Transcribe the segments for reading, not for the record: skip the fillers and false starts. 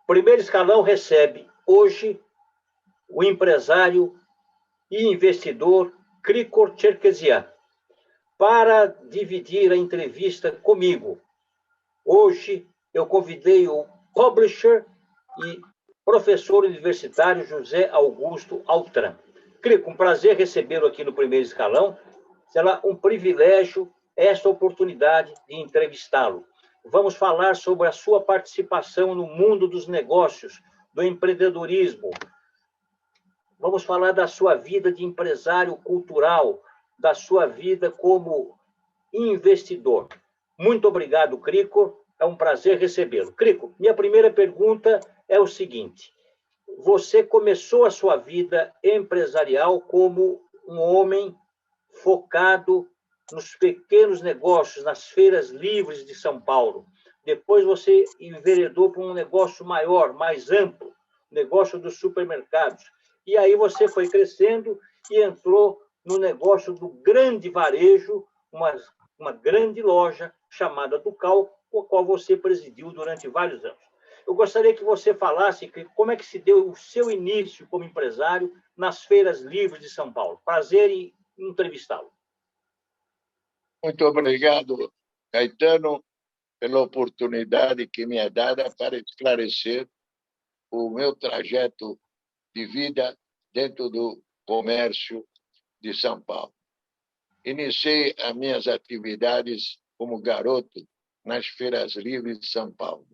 Primeiro Escalão recebe hoje o empresário e investidor Krikor Cherkessian para dividir a entrevista comigo. Hoje eu convidei o publisher e professor universitário José Augusto Altran. Krikor, um prazer recebê-lo aqui no Primeiro Escalão. Será um privilégio esta oportunidade de entrevistá-lo. Vamos falar sobre a sua participação no mundo dos negócios, do empreendedorismo. Vamos falar da sua vida de empresário cultural, da sua vida como investidor. Muito obrigado, Krikor. É um prazer recebê-lo. Krikor, minha primeira pergunta é o seguinte: você começou a sua vida empresarial como um homem focado nos pequenos negócios, nas feiras livres de São Paulo. Depois você enveredou para um negócio maior, mais amplo, negócio dos supermercados. E aí você foi crescendo e entrou no negócio do grande varejo, uma grande loja chamada Tucal, a qual você presidiu durante vários anos. Eu gostaria que você falasse como é que se deu o seu início como empresário nas feiras livres de São Paulo. Prazer em entrevistá-lo. Muito obrigado, Caetano, pela oportunidade que me é dada para esclarecer o meu trajeto de vida dentro do comércio de São Paulo. Iniciei as minhas atividades como garoto nas feiras livres de São Paulo.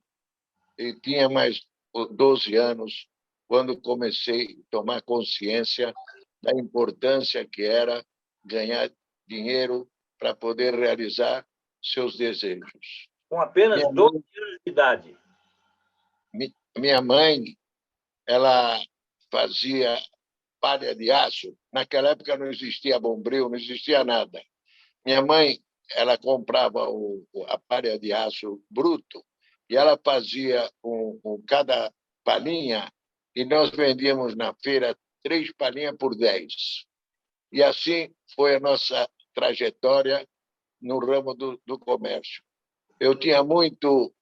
Eu tinha mais 12 anos quando comecei a tomar consciência da importância que era ganhar dinheiro para poder realizar seus desejos. Com apenas 12 anos de idade. Minha mãe, ela fazia palha de aço. Naquela época não existia bombril, não existia nada. Minha mãe, ela comprava a palha de aço bruto e ela fazia cada palhinha e nós vendíamos na feira 3 palhinhas por 10. E assim foi a nossa trajetória no ramo do comércio. Eu tinha muito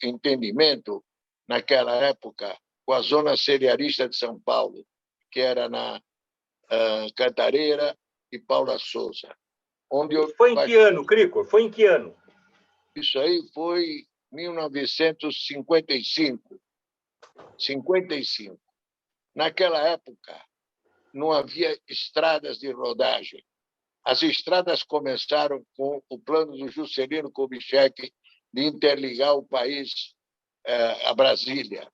entendimento naquela época com a zona cerealista de São Paulo, que era na Cantareira e Paula Souza. Foi em que ano, Krikor? Foi em que ano? Isso aí foi 1955. 55. Naquela época, não havia estradas de rodagem. As estradas começaram com o plano do Juscelino Kubitschek de interligar o país a Brasília.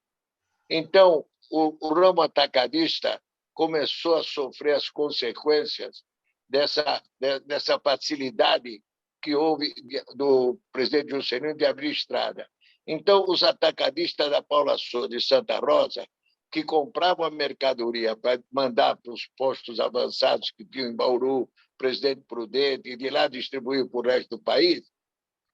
Então, o ramo atacadista começou a sofrer as consequências dessa facilidade que houve do presidente Juscelino de abrir estrada. Então, os atacadistas da Paula Souza de Santa Rosa, que compravam a mercadoria para mandar para os postos avançados que tinham em Bauru, Presidente Prudente, e de lá distribuir para o resto do país,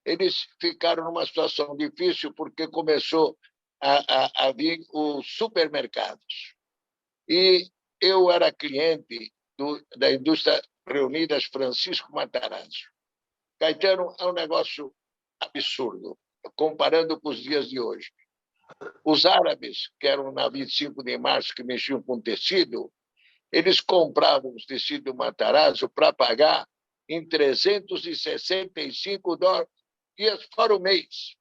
eles ficaram numa situação difícil porque começou a vir os supermercados. E eu era cliente da indústria Reunidas Francisco Matarazzo. Caetano, é um negócio absurdo, comparando com os dias de hoje. Os árabes, que eram na 25 de março, que mexiam com tecido, eles compravam os tecidos Matarazzo para pagar em 365 dólares para o mês.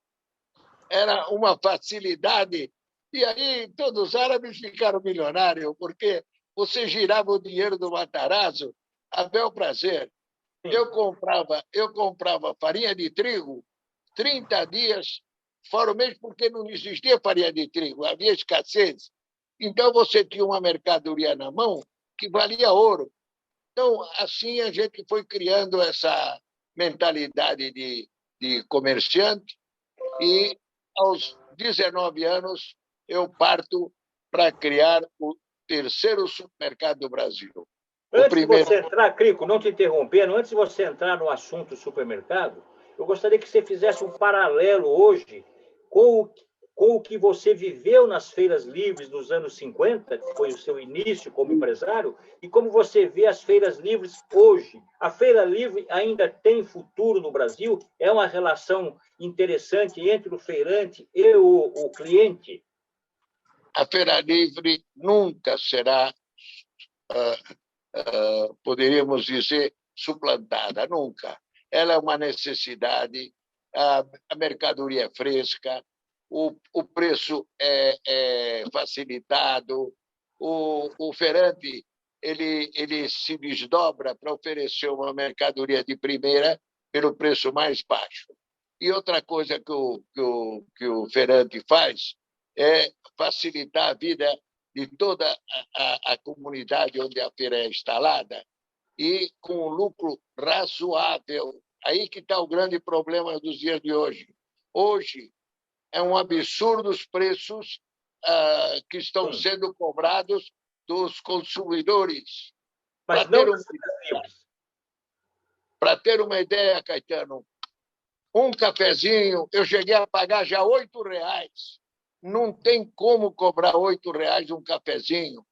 Era uma facilidade. E aí todos os árabes ficaram milionários, porque você girava o dinheiro do Matarazzo a bel prazer. Eu comprava farinha de trigo 30 dias fora o mês, porque não existia farinha de trigo, havia escassez. Então, você tinha uma mercadoria na mão que valia ouro. Então, assim, a gente foi criando essa mentalidade de comerciante e, aos 19 anos, eu parto para criar o terceiro supermercado do Brasil. Antes de você entrar, Krikor, não te interrompendo, antes de você entrar no assunto supermercado, eu gostaria que você fizesse um paralelo hoje com com o que você viveu nas feiras livres dos anos 50, que foi o seu início como empresário, e como você vê as feiras livres hoje. A feira livre ainda tem futuro no Brasil? É uma relação interessante entre o feirante e o cliente? A feira livre nunca será, poderíamos dizer, suplantada, nunca. Ela é uma necessidade, a mercadoria é fresca, o preço é facilitado, o feirante ele se desdobra para oferecer uma mercadoria de primeira pelo preço mais baixo. E outra coisa que o feirante faz é facilitar a vida de toda a comunidade onde a feira é instalada e com um lucro razoável. Aí que está o grande problema dos dias de hoje. Hoje é um absurdo os preços que estão sendo cobrados dos consumidores. Mas não nas feiras livres. Para ter uma ideia, Caetano, um cafezinho, eu cheguei a pagar já R$ 8. Não tem como cobrar R$ 8 um cafezinho.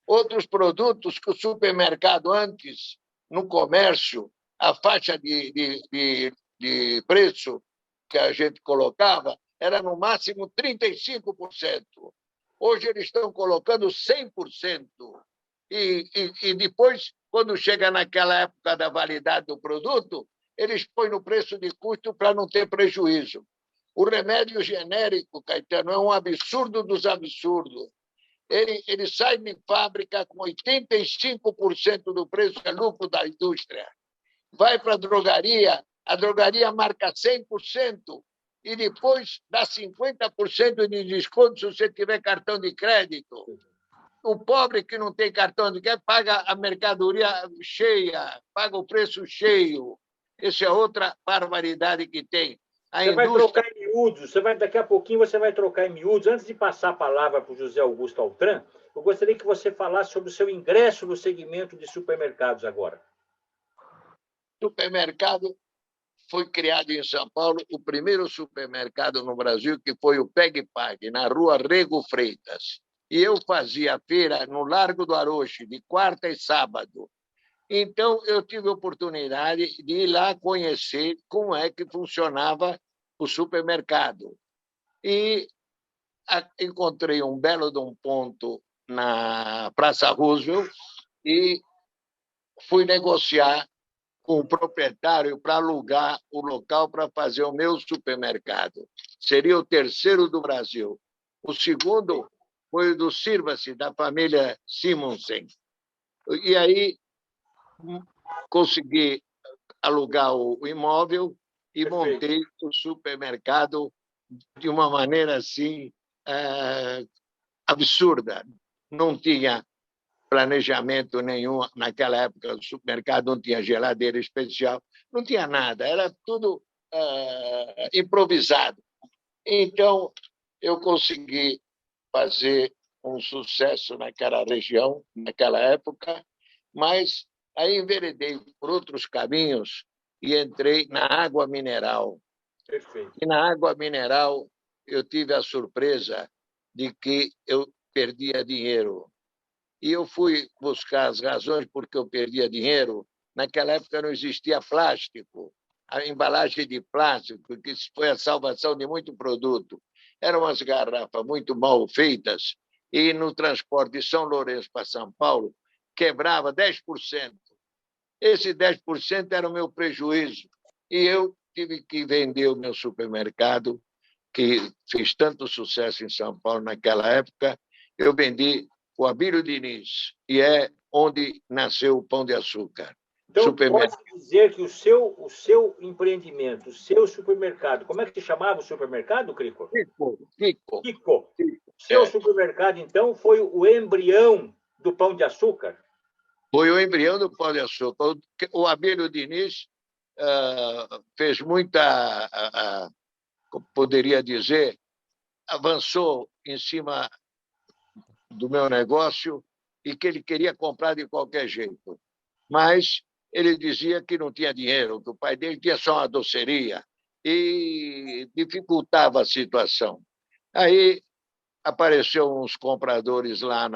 Outros produtos que o supermercado antes, no comércio, a faixa de preço que a gente colocava era no máximo 35%. Hoje eles estão colocando 100%. E depois, quando chega naquela época da validade do produto, eles põem no preço de custo para não ter prejuízo. O remédio genérico, Caetano, é um absurdo dos absurdos. Ele sai de fábrica com 85% do preço é lucro da indústria. Vai para a drogaria marca 100% e depois dá 50% de desconto se você tiver cartão de crédito. O pobre que não tem cartão de crédito paga a mercadoria cheia, paga o preço cheio. Essa é outra barbaridade que tem. Você vai trocar em miúdos, daqui a pouquinho você vai trocar em miúdos. Antes de passar a palavra para o José Augusto Altran, eu gostaria que você falasse sobre o seu ingresso no segmento de supermercados agora. Supermercado foi criado em São Paulo o primeiro supermercado no Brasil, que foi o Peg Pag, na rua Rego Freitas. E eu fazia feira no Largo do Aroche, de quarta e sábado. Então, eu tive a oportunidade de ir lá conhecer como é que funcionava o supermercado. E encontrei um belo de um ponto na Praça Roosevelt e fui negociar com o proprietário para alugar o local para fazer o meu supermercado. Seria o terceiro do Brasil. O segundo foi o do Sirva-se, da família Simonsen. E aí consegui alugar o imóvel e montei o supermercado de uma maneira assim absurda. Não tinha planejamento nenhum. Naquela época, o supermercado não tinha geladeira especial, não tinha nada, era tudo improvisado. Então, eu consegui fazer um sucesso naquela região, naquela época, mas aí enveredei por outros caminhos e entrei na água mineral. Perfeito. E na água mineral eu tive a surpresa de que eu perdia dinheiro. E eu fui buscar as razões por que eu perdia dinheiro. Naquela época não existia plástico, a embalagem de plástico, que foi a salvação de muito produto. Eram umas garrafas muito mal feitas e no transporte de São Lourenço para São Paulo quebrava 10%. Esse 10% era o meu prejuízo. E eu tive que vender o meu supermercado, que fez tanto sucesso em São Paulo naquela época. Eu vendi o Abílio Diniz, e é onde nasceu o Pão de Açúcar. Então, pode dizer que o seu empreendimento, o seu supermercado, como é que se chamava o supermercado, Crico? Kiko. Seu supermercado, então, foi o embrião do Pão de Açúcar? Foi o embrião do Pão de Açúcar. O Abílio Diniz fez muita, poderia dizer, avançou em cima do meu negócio e que ele queria comprar de qualquer jeito. Mas ele dizia que não tinha dinheiro, que o pai dele tinha só uma doceria e dificultava a situação. Aí apareceu uns compradores lá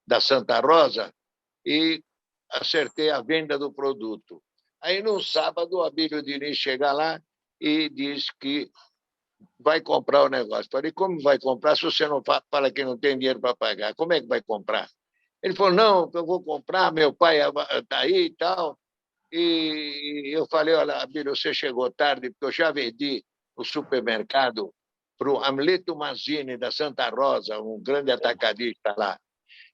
da Santa Rosa e acertei a venda do produto. Aí, no sábado, o Abílio Diniz chega lá e diz que vai comprar o negócio. Falei, como vai comprar se você não fala que não tem dinheiro para pagar? Como é que vai comprar? Ele falou, não, eu vou comprar, meu pai está aí e tal. E eu falei, olha, Abílio, você chegou tarde, porque eu já vendi o supermercado para o Amleto Mazzini, da Santa Rosa, um grande atacadista lá.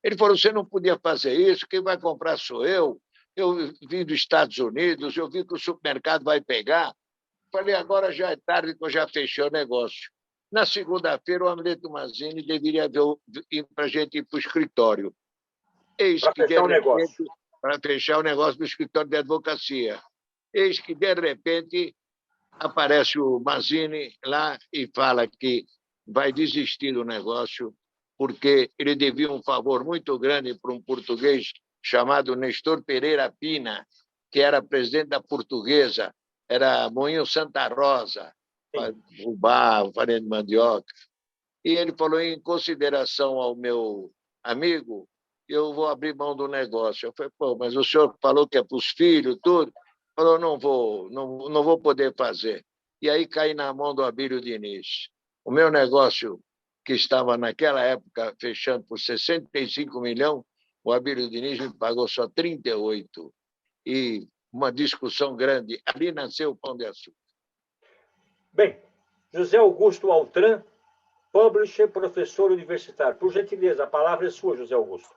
Ele falou, você não podia fazer isso, quem vai comprar sou eu. Eu vim dos Estados Unidos, eu vi que o supermercado vai pegar. Falei, agora já é tarde, que eu já fechei o negócio. Na segunda-feira, o Amleto Mazzini deveria ir para a gente ir para o escritório. Eis Para que, de fechar o repente, negócio. para fechar o negócio do escritório de advocacia. Eis que, de repente, aparece o Mazzini lá e fala que vai desistir do negócio porque ele devia um favor muito grande para um português chamado Nestor Pereira Pina, que era presidente da Portuguesa, era Moinho Santa Rosa, Fubá, farinha de mandioca. E ele falou, em consideração ao meu amigo, eu vou abrir mão do negócio. Eu falei, pô, mas o senhor falou que é para os filhos, tudo. Falou, não vou poder fazer. E aí caí na mão do Abílio Diniz. O meu negócio, que estava naquela época fechando por 65 milhões, o Abílio Diniz me pagou só 38. E uma discussão grande. Ali nasceu o Pão de Açúcar. Bem, José Augusto Altran, publisher, professor universitário. Por gentileza, a palavra é sua, José Augusto.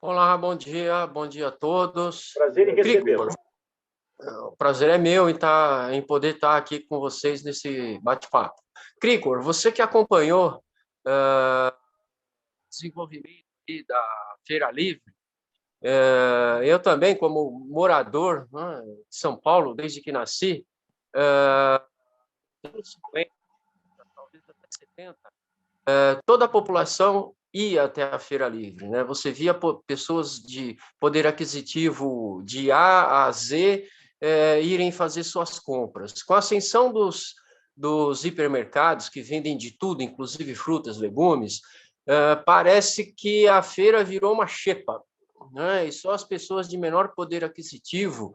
Olá, bom dia a todos. Prazer em recebê-lo. O prazer é meu em poder estar aqui com vocês nesse bate-papo. Cricor, você que acompanhou o desenvolvimento da Feira Livre, eu também, como morador, né, de São Paulo, desde que nasci, anos 50, talvez até 70, toda a população ia até a Feira Livre, né? Você via pessoas de poder aquisitivo de A a Z irem fazer suas compras. Com a ascensão dos hipermercados, que vendem de tudo, inclusive frutas, legumes, parece que a feira virou uma xepa, né? E só as pessoas de menor poder aquisitivo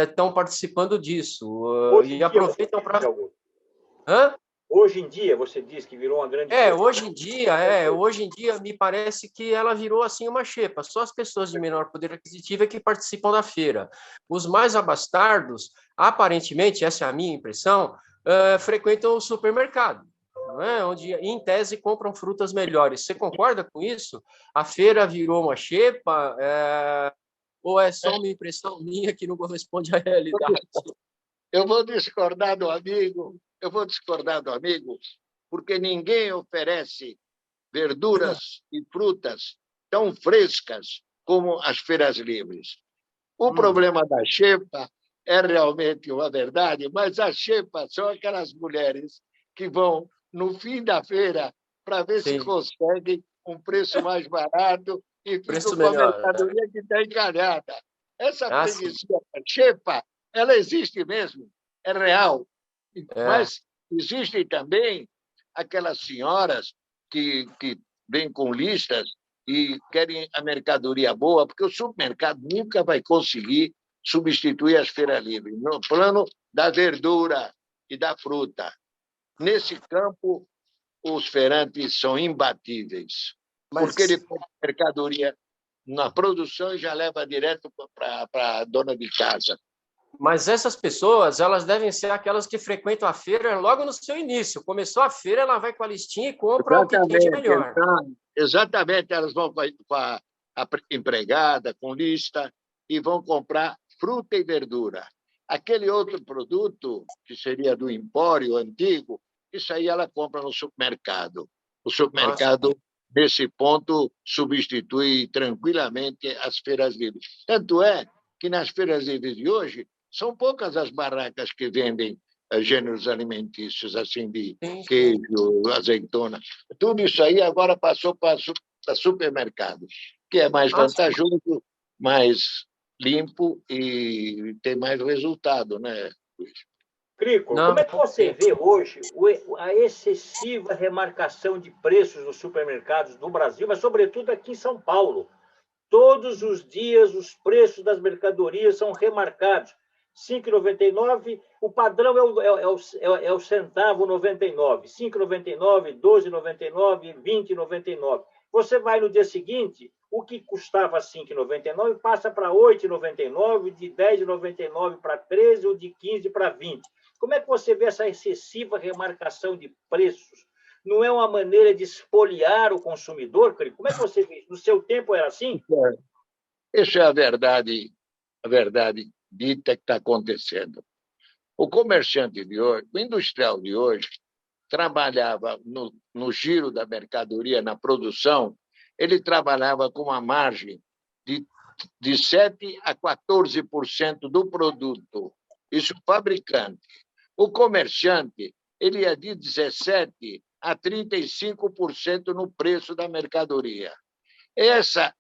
estão participando disso. E aproveitam para... Hã? Hoje em dia, você diz que virou uma grande... Hoje em dia me parece que ela virou assim uma xepa. Só as pessoas de menor poder aquisitivo é que participam da feira. Os mais abastardos, aparentemente, essa é a minha impressão, frequentam o supermercado, não é? Onde, em tese, compram frutas melhores. Você concorda com isso? A feira virou uma xepa? Ou é só uma impressão minha que não corresponde à realidade? Eu vou discordar do amigo, porque ninguém oferece verduras e frutas tão frescas como as feiras livres. O problema da xepa é realmente uma verdade, mas as xepas são aquelas mulheres que vão no fim da feira para ver se conseguem um preço mais barato e ficam com a mercadoria que está encalhada. Essa freguesia da xepa, ela existe mesmo, é real. Mas existem também aquelas senhoras que vêm com listas e querem a mercadoria boa, porque o supermercado nunca vai conseguir substituir as feiras livres, no plano da verdura e da fruta. Nesse campo, os feirantes são imbatíveis, porque ele põe a mercadoria na produção e já leva direto para a dona de casa. Mas essas pessoas, elas devem ser aquelas que frequentam a feira logo no seu início. Começou a feira, ela vai com a listinha e compra o que tem de melhor. Exatamente, elas vão com a empregada, com lista, e vão comprar fruta e verdura. Aquele outro produto, que seria do empório antigo, isso aí ela compra no supermercado. O supermercado, nesse ponto, substitui tranquilamente as feiras livres. Tanto é que nas feiras livres de hoje, são poucas as barracas que vendem gêneros alimentícios, assim, de queijo, azeitona. Tudo isso aí agora passou para supermercado, que é mais vantajoso, mais limpo e tem mais resultado, né, Luiz? Crico, Não, como é que você vê hoje a excessiva remarcação de preços nos supermercados do Brasil, mas sobretudo aqui em São Paulo? Todos os dias os preços das mercadorias são remarcados. R$ 5,99, o padrão é o centavo 99, R$ 5,99, R$ 12,99, R$ 20,99. Você vai no dia seguinte, o que custava R$ 5,99 passa para R$ 8,99, de R$ 10,99 para 13 ou de 15 para 20. Como é que você vê essa excessiva remarcação de preços? Não é uma maneira de espoliar o consumidor, Crico? Como é que você vê isso? No seu tempo era assim? Isso é a verdade dita que está acontecendo. O comerciante de hoje, o industrial de hoje, trabalhava no giro da mercadoria, na produção, ele trabalhava com uma margem de 7% a 14% do produto. Isso o fabricante. O comerciante, ele ia de 17% a 35% no preço da mercadoria. Essa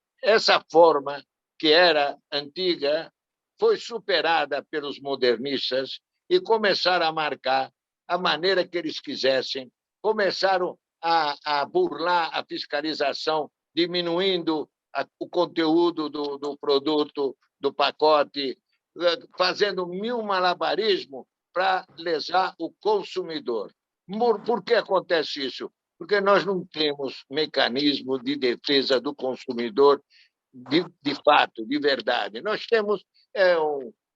forma, que era antiga, foi superada pelos modernistas e começaram a marcar a maneira que eles quisessem, começaram a burlar a fiscalização, diminuindo o conteúdo do produto, do pacote, fazendo mil malabarismos para lesar o consumidor. Por que acontece isso? Porque nós não temos mecanismo de defesa do consumidor de fato, de verdade. Nós temos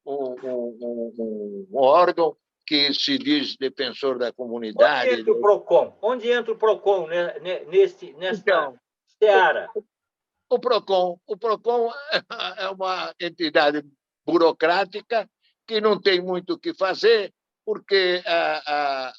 um órgão que se diz defensor da comunidade. Onde entra o PROCON? Onde entra o PROCON nesta seara? O PROCON é uma entidade burocrática que não tem muito o que fazer, porque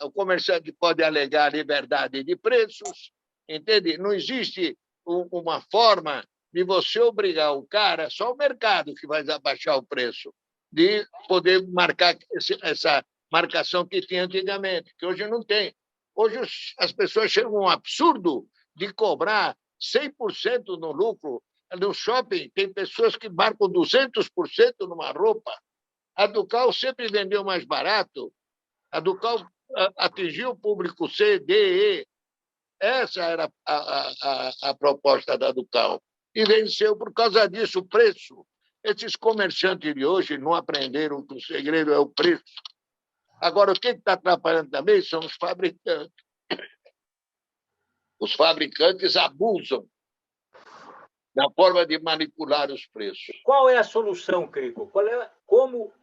o comerciante pode alegar liberdade de preços, entende? Não existe uma forma de você obrigar o cara, só o mercado que vai abaixar o preço, de poder marcar essa marcação que tinha antigamente, que hoje não tem. Hoje as pessoas chegam a um absurdo de cobrar 100% no lucro. No shopping, tem pessoas que marcam 200% numa roupa. A Ducal sempre vendeu mais barato. A Ducal atingiu o público C, D, E. Essa era a proposta da Ducal. E venceu por causa disso o preço. Esses comerciantes de hoje não aprenderam que o segredo é o preço. Agora, o que está atrapalhando também são os fabricantes. Os fabricantes abusam na forma de manipular os preços. Qual é a solução, Crico? Como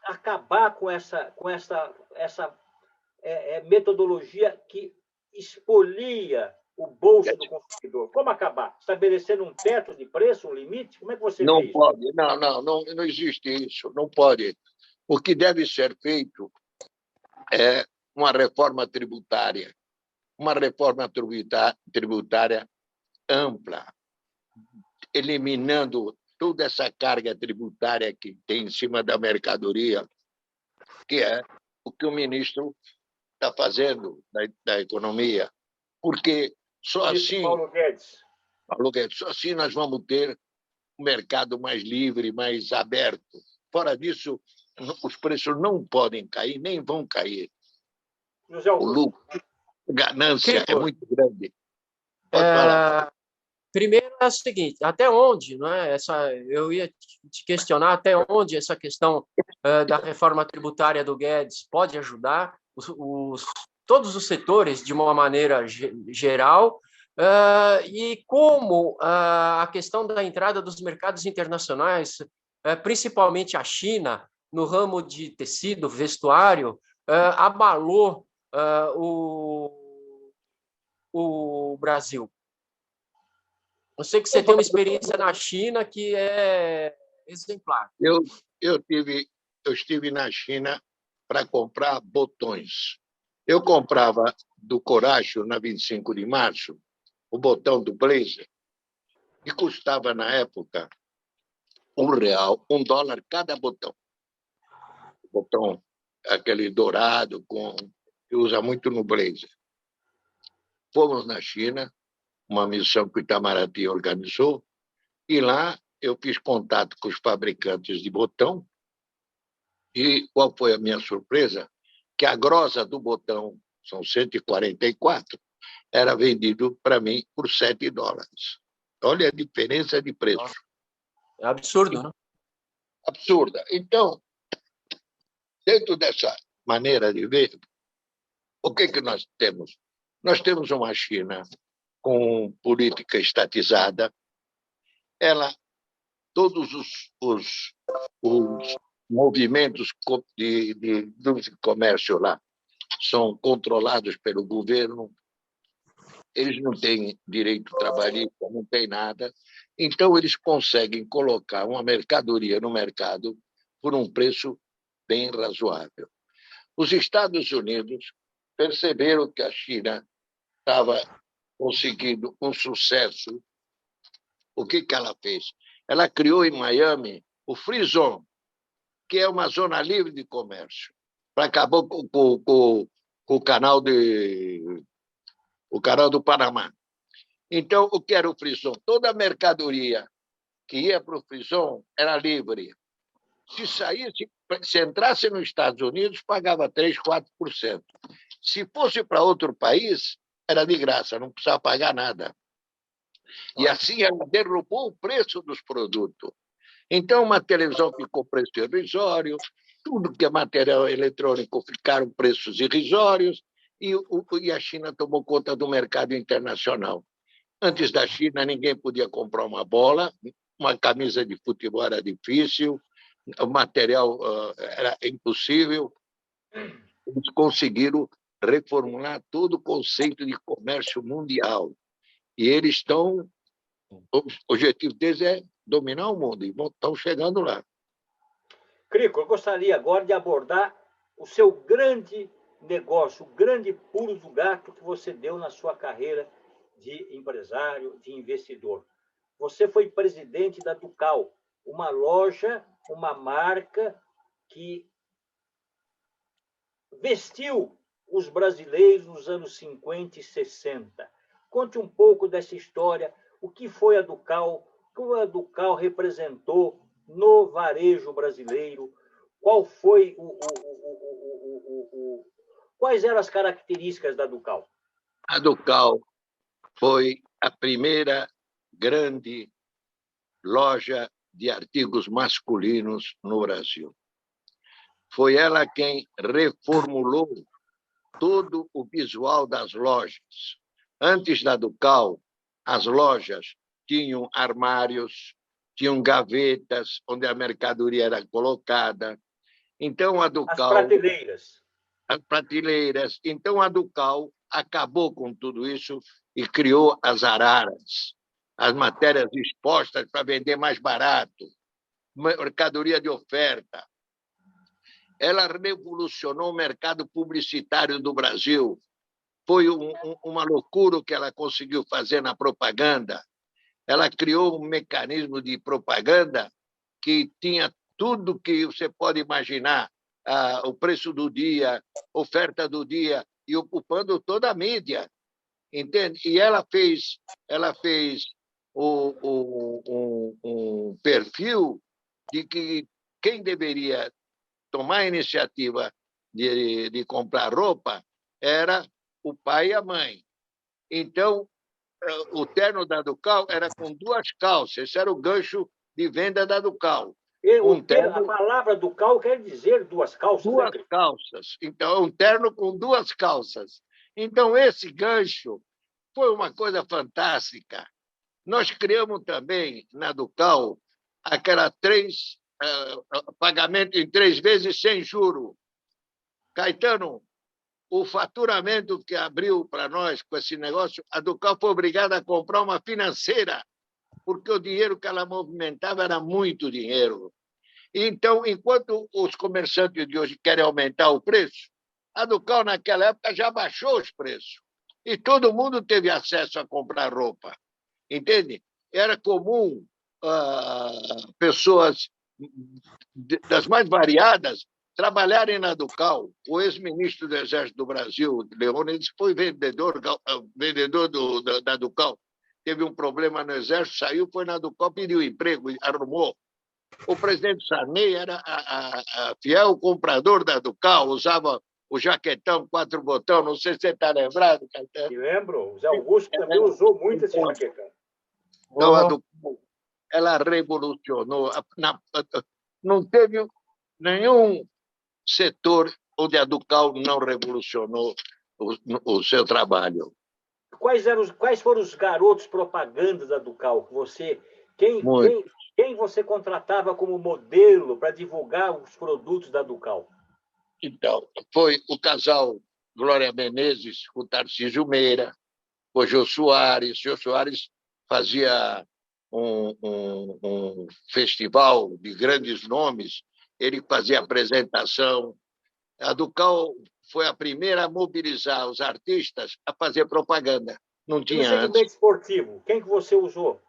acabar com essa metodologia que expolia o bolso do consumidor? Como acabar? Estabelecendo um teto de preço, um limite? Como é que você vê isso? Pode. Não existe isso. Não pode. O que deve ser feito é uma reforma tributária. Uma reforma tributária ampla, eliminando toda essa carga tributária que tem em cima da mercadoria, que é o que o ministro está fazendo da economia. Porque só assim, Paulo Guedes, só assim nós vamos ter um mercado mais livre, mais aberto. Fora disso, os preços não podem cair, nem vão cair. José O Augusto. lucro, a ganância é muito grande. Pode falar. Primeiro é o seguinte, até onde, não é? Eu ia te questionar até onde essa questão da reforma tributária do Guedes pode ajudar todos os setores de uma maneira geral, e como a questão da entrada dos mercados internacionais, principalmente a China, no ramo de tecido, vestuário, abalou o Brasil. Eu sei que você tem uma experiência na China que é exemplar. Eu estive na China para comprar botões. Eu comprava do Coracho, na 25 de março, o botão do blazer, que custava, na época, R$1, $1 cada botão. O botão, aquele dourado, que usa muito no blazer. Fomos na China, uma missão que o Itamaraty organizou, e lá eu fiz contato com os fabricantes de botão, e qual foi a minha surpresa? que a grossa do botão, são 144, era vendido para mim por $7. Olha a diferença de preço. É absurdo, né? Absurda. Então, dentro dessa maneira de ver, o que nós temos? Nós temos uma China com política estatizada. Todos os movimentos de comércio lá são controlados pelo governo. Eles não têm direito trabalhista, não têm nada. Então, eles conseguem colocar uma mercadoria no mercado por um preço bem razoável. Os Estados Unidos perceberam que a China estava conseguindo um sucesso. O que ela fez? Ela criou em Miami o Free Zone, que é uma zona livre de comércio. Acabou com o canal do Panamá. Então, o que era o Free Zone? Toda a mercadoria que ia para o Free Zone era livre. Se entrasse nos Estados Unidos, pagava 3%, 4%. Se fosse para outro país, era de graça, não precisava pagar nada. E assim ela derrubou o preço dos produtos. Então, uma televisão ficou preço irrisório, tudo que é material eletrônico ficaram preços irrisórios, e a China tomou conta do mercado internacional. Antes da China, ninguém podia comprar uma bola, uma camisa de futebol era difícil, o material era impossível. Eles conseguiram reformular todo o conceito de comércio mundial. E eles estão... O objetivo deles é dominar o mundo, e estão chegando lá. Crico, eu gostaria agora de abordar o seu grande negócio, o grande pulo do gato que você deu na sua carreira de empresário, de investidor. Você foi presidente da Ducal, uma loja, uma marca que vestiu os brasileiros nos anos 50 e 60. Conte um pouco dessa história, o que foi a Ducal, o que a Ducal representou no varejo brasileiro, quais eram as características da Ducal? A Ducal foi a primeira grande loja de artigos masculinos no Brasil. Foi ela quem reformulou todo o visual das lojas. Antes da Ducal, as lojas tinham armários, tinham gavetas onde a mercadoria era colocada. Então, a Ducal... As prateleiras. As prateleiras. Então, a Ducal acabou com tudo isso e criou as araras, as matérias expostas para vender mais barato, mercadoria de oferta. Ela revolucionou o mercado publicitário do Brasil. Foi uma loucura o que ela conseguiu fazer na propaganda. Ela criou um mecanismo de propaganda que tinha tudo que você pode imaginar, o preço do dia, oferta do dia, e ocupando toda a mídia, entende? E ela fez um perfil de que quem deveria tomar a iniciativa de comprar roupa era o pai e a mãe. Então, o terno da Ducal era com 2 calças. Esse era o gancho de venda da Ducal. A palavra Ducal quer dizer 2 calças. 2 calças. Então, um terno com 2 calças. Então, esse gancho foi uma coisa fantástica. Nós criamos também, na Ducal, aquela pagamento em 3 vezes sem juro. Caetano, o faturamento que abriu para nós com esse negócio, a Ducal foi obrigada a comprar uma financeira, porque o dinheiro que ela movimentava era muito dinheiro. Então, enquanto os comerciantes de hoje querem aumentar o preço, a Ducal, naquela época, já baixou os preços. E todo mundo teve acesso a comprar roupa. Entende? Era comum pessoas das mais variadas trabalharem na Ducal. O ex-ministro do Exército do Brasil, Leônidas, foi vendedor da Ducal. Teve um problema no Exército, saiu, foi na Ducal, pediu emprego, arrumou. O presidente Sarney era fiel comprador da Ducal, usava o jaquetão, 4 botões, não sei se você está lembrado, Caetano. Me lembro, o Zé Augusto também usou muito esse jaquetão. Então, a Ducal, ela revolucionou. Não teve nenhum setor onde a Ducal não revolucionou o seu trabalho. Quais foram os garotos propagandas da Ducal? Quem você contratava como modelo para divulgar os produtos da Ducal? Então, foi o casal Glória Menezes com Tarcísio Meira, o Jô Soares. Jô Soares fazia um festival de grandes nomes, ele fazia apresentação. A Ducal foi a primeira a mobilizar os artistas a fazer propaganda. Não tinha no segmento antes. esportivo, quem que você usou?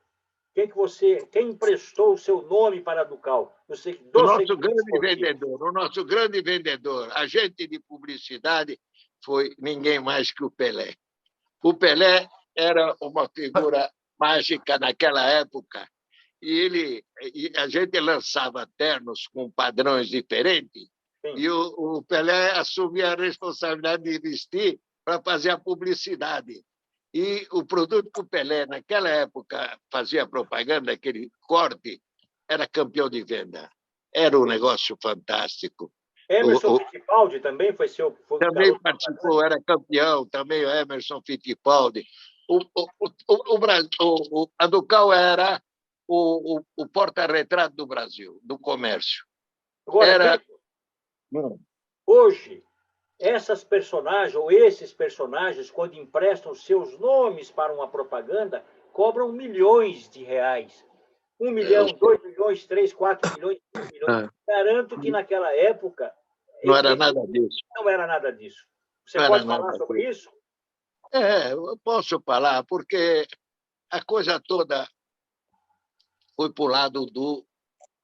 Quem emprestou o seu nome para a Ducal? O nosso grande vendedor, agente de publicidade, foi ninguém mais que o Pelé. O Pelé era uma figura mágica naquela época e a gente lançava ternos com padrões diferentes. Sim. E o Pelé assumia a responsabilidade de vestir para fazer a publicidade. E o produto que o Pelé, naquela época, fazia propaganda, aquele corte, era campeão de venda. Era um negócio fantástico. Emerson Fittipaldi também foi também participou, era campeão, também o Emerson Fittipaldi. A Ducal era o porta-retrato do Brasil, do comércio. Agora, hoje, esses personagens, quando emprestam seus nomes para uma propaganda, cobram milhões de reais. 1 milhão, 2 milhões, 3, 4 milhões, 5 milhões. Garanto que naquela época não era nada disso. Não era nada disso. Você pode falar sobre isso? Eu posso falar, porque a coisa toda foi para o lado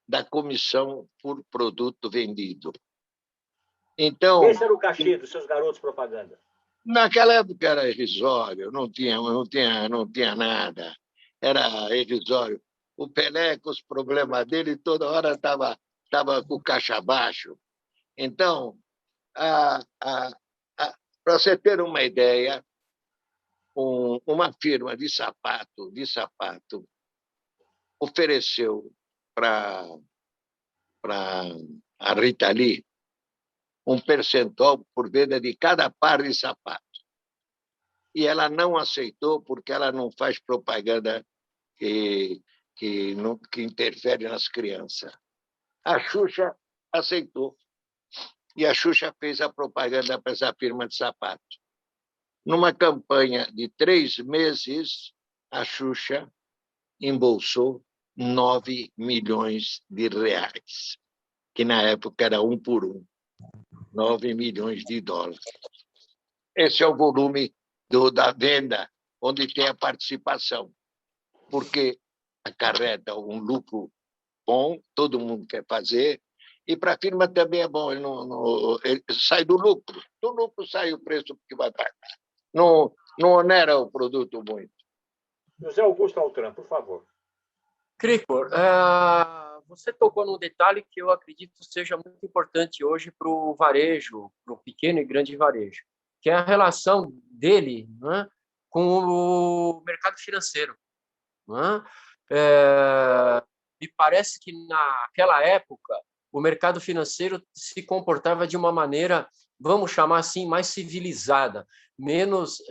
da comissão por produto vendido. Então, esse era o cachê dos seus garotos propaganda? Naquela época era irrisório, não tinha nada. Era irrisório. O Pelé, com os problemas dele, toda hora estava com o caixa baixo. Então, para você ter uma ideia, uma firma de sapato ofereceu para a Rita Lee um percentual por venda de cada par de sapato. E ela não aceitou porque ela não faz propaganda que interfere nas crianças. A Xuxa aceitou. E a Xuxa fez a propaganda para essa firma de sapato. Numa campanha de 3 meses, a Xuxa embolsou 9 milhões de reais, que na época era 1 por 1. 9 milhões de dólares. Esse é o volume da venda, onde tem a participação, porque acarreta um lucro bom, todo mundo quer fazer, e para a firma também é bom, ele sai do lucro sai o preço que vai pagar. Não onera o produto muito. José Augusto Altran, por favor. Cricor, você tocou num detalhe que eu acredito seja muito importante hoje para o varejo, para o pequeno e grande varejo, que é a relação dele, né, com o mercado financeiro. Né? Me parece que naquela época o mercado financeiro se comportava de uma maneira, vamos chamar assim, mais civilizada, menos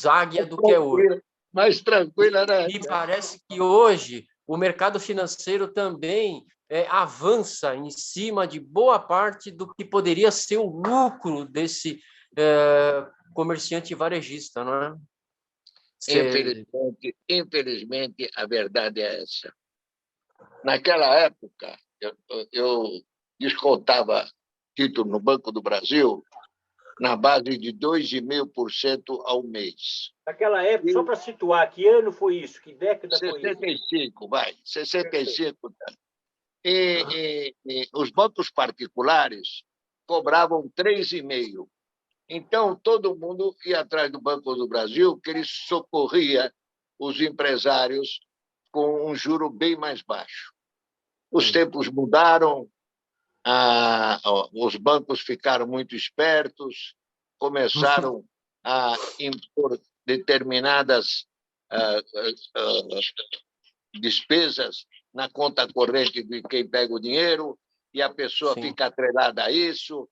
águia do que é hoje. Mais tranquila, né? E parece que hoje o mercado financeiro também avança em cima de boa parte do que poderia ser o lucro desse comerciante varejista, não é? Infelizmente, a verdade é essa. Naquela época, eu descontava título no Banco do Brasil na base de 2,5% ao mês. Naquela época, só para situar, que ano foi isso? Que década foi isso? 65, vai. 65. E os bancos particulares cobravam 3,5%. Então, todo mundo ia atrás do Banco do Brasil, que ele socorria os empresários com um juro bem mais baixo. Os tempos mudaram, os bancos ficaram muito espertos, começaram a impor determinadas despesas na conta corrente de quem pega o dinheiro, e a pessoa fica atrelada a isso,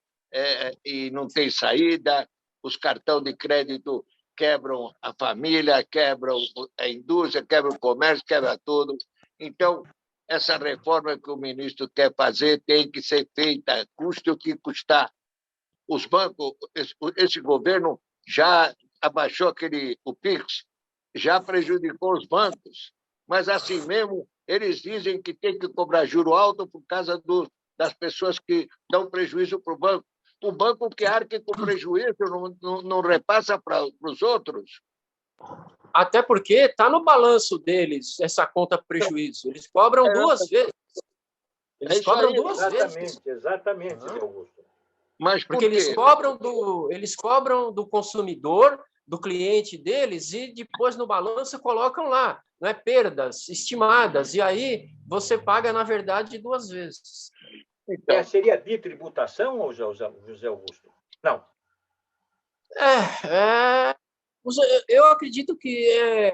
e não tem saída. Os cartões de crédito quebram a família, quebram a indústria, quebram o comércio, quebram tudo. Então, essa reforma que o ministro quer fazer tem que ser feita, custe o que custar. Os bancos, esse governo já abaixou o PIX, já prejudicou os bancos, mas assim mesmo eles dizem que tem que cobrar juro alto por causa das pessoas que dão prejuízo para o banco. O banco que arca com prejuízo não repassa para os outros. Até porque está no balanço deles essa conta prejuízo. Eles cobram duas vezes. Eles cobram duas vezes. Exatamente, Augusto. Mas porque eles cobram do consumidor, do cliente deles, e depois no balanço colocam lá, não é, perdas estimadas, e aí você paga, na verdade, duas vezes. Então, seria bitributação, José Augusto? Não. Eu acredito que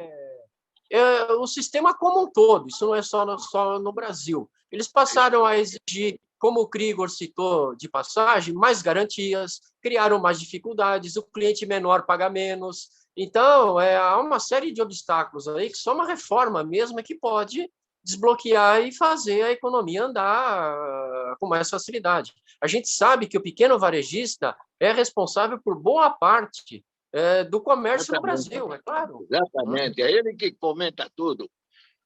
o sistema como um todo, isso não é só no Brasil. Eles passaram a exigir, como o Krigor citou de passagem, mais garantias, criaram mais dificuldades, o cliente menor paga menos. Então, há uma série de obstáculos aí que só uma reforma mesmo é que pode desbloquear e fazer a economia andar com mais facilidade. A gente sabe que o pequeno varejista é responsável por boa parte do comércio no Brasil, é claro. Exatamente, é ele que fomenta tudo.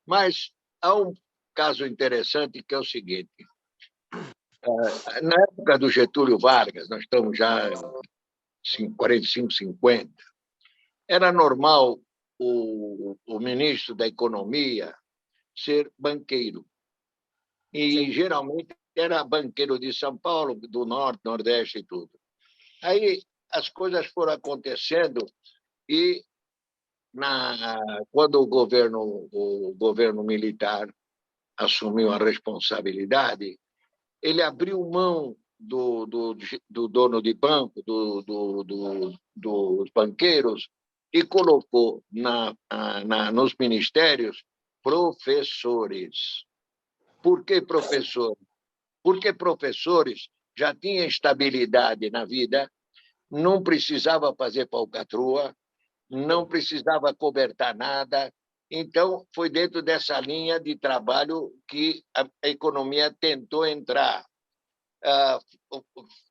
Mas há um caso interessante que é o seguinte. Na época do Getúlio Vargas, nós estamos já em 45, 50, era normal o ministro da Economia ser banqueiro. E, geralmente, era banqueiro de São Paulo, do Norte, Nordeste e tudo. Aí as coisas foram acontecendo e, quando o governo militar assumiu a responsabilidade, ele abriu mão do dono de banco, dos banqueiros, e colocou nos ministérios professores. Por que professores? Porque professores já tinham estabilidade na vida, não precisava fazer falcatrua, não precisava cobertar nada. Então, foi dentro dessa linha de trabalho que a economia tentou entrar.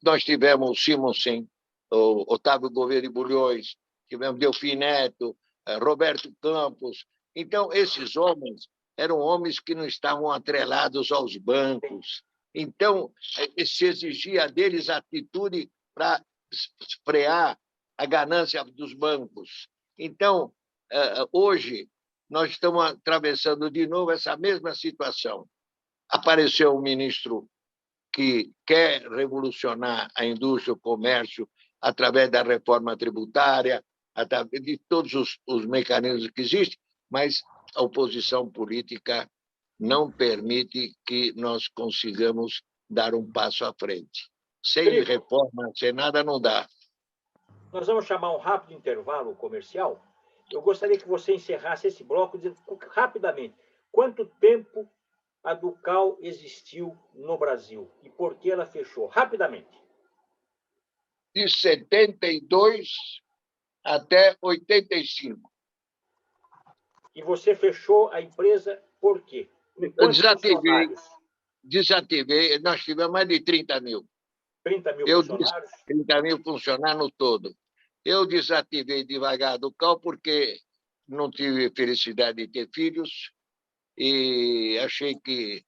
Nós tivemos o Simonsen, o Otávio Gouveia de Bulhões, tivemos Delfim Neto, Roberto Campos. Então, esses homens eram homens que não estavam atrelados aos bancos. Então, se exigia deles atitude para frear a ganância dos bancos. Então, hoje, nós estamos atravessando de novo essa mesma situação. Apareceu um ministro que quer revolucionar a indústria, o comércio, através da reforma tributária, através de todos os mecanismos que existem, mas a oposição política não permite que nós consigamos dar um passo à frente. Sem reforma, sem nada, não dá. Nós vamos chamar um rápido intervalo comercial. Eu gostaria que você encerrasse esse bloco dizendo rapidamente quanto tempo a Ducal existiu no Brasil e por que ela fechou. Rapidamente. De 72 até 85. E você fechou a empresa por quê? Desativei. Nós tivemos mais de 30 mil. 30 mil funcionários? 30 mil funcionários no todo. Eu desativei devagar a Ducal porque não tive felicidade de ter filhos e achei que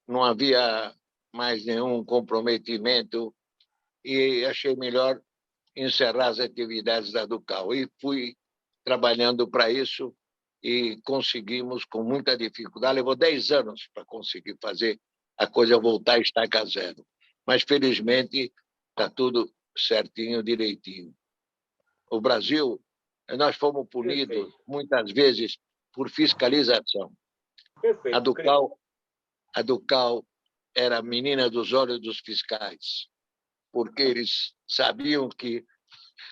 não havia mais nenhum comprometimento e achei melhor encerrar as atividades da Ducal. E fui trabalhando para isso e conseguimos com muita dificuldade. Levou 10 anos para conseguir fazer a coisa voltar a estaca zero. Mas, felizmente, está tudo certinho, direitinho. O Brasil, nós fomos punidos muitas vezes por fiscalização. Perfeito. A Ducal era a menina dos olhos dos fiscais, porque eles sabiam que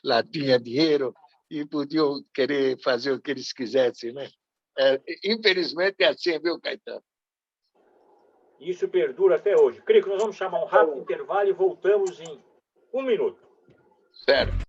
lá tinha dinheiro e podiam querer fazer o que eles quisessem, né? Infelizmente é assim, viu, Caetano? Isso perdura até hoje. Crico, nós vamos chamar um rápido intervalo e voltamos em 1 minuto. Certo.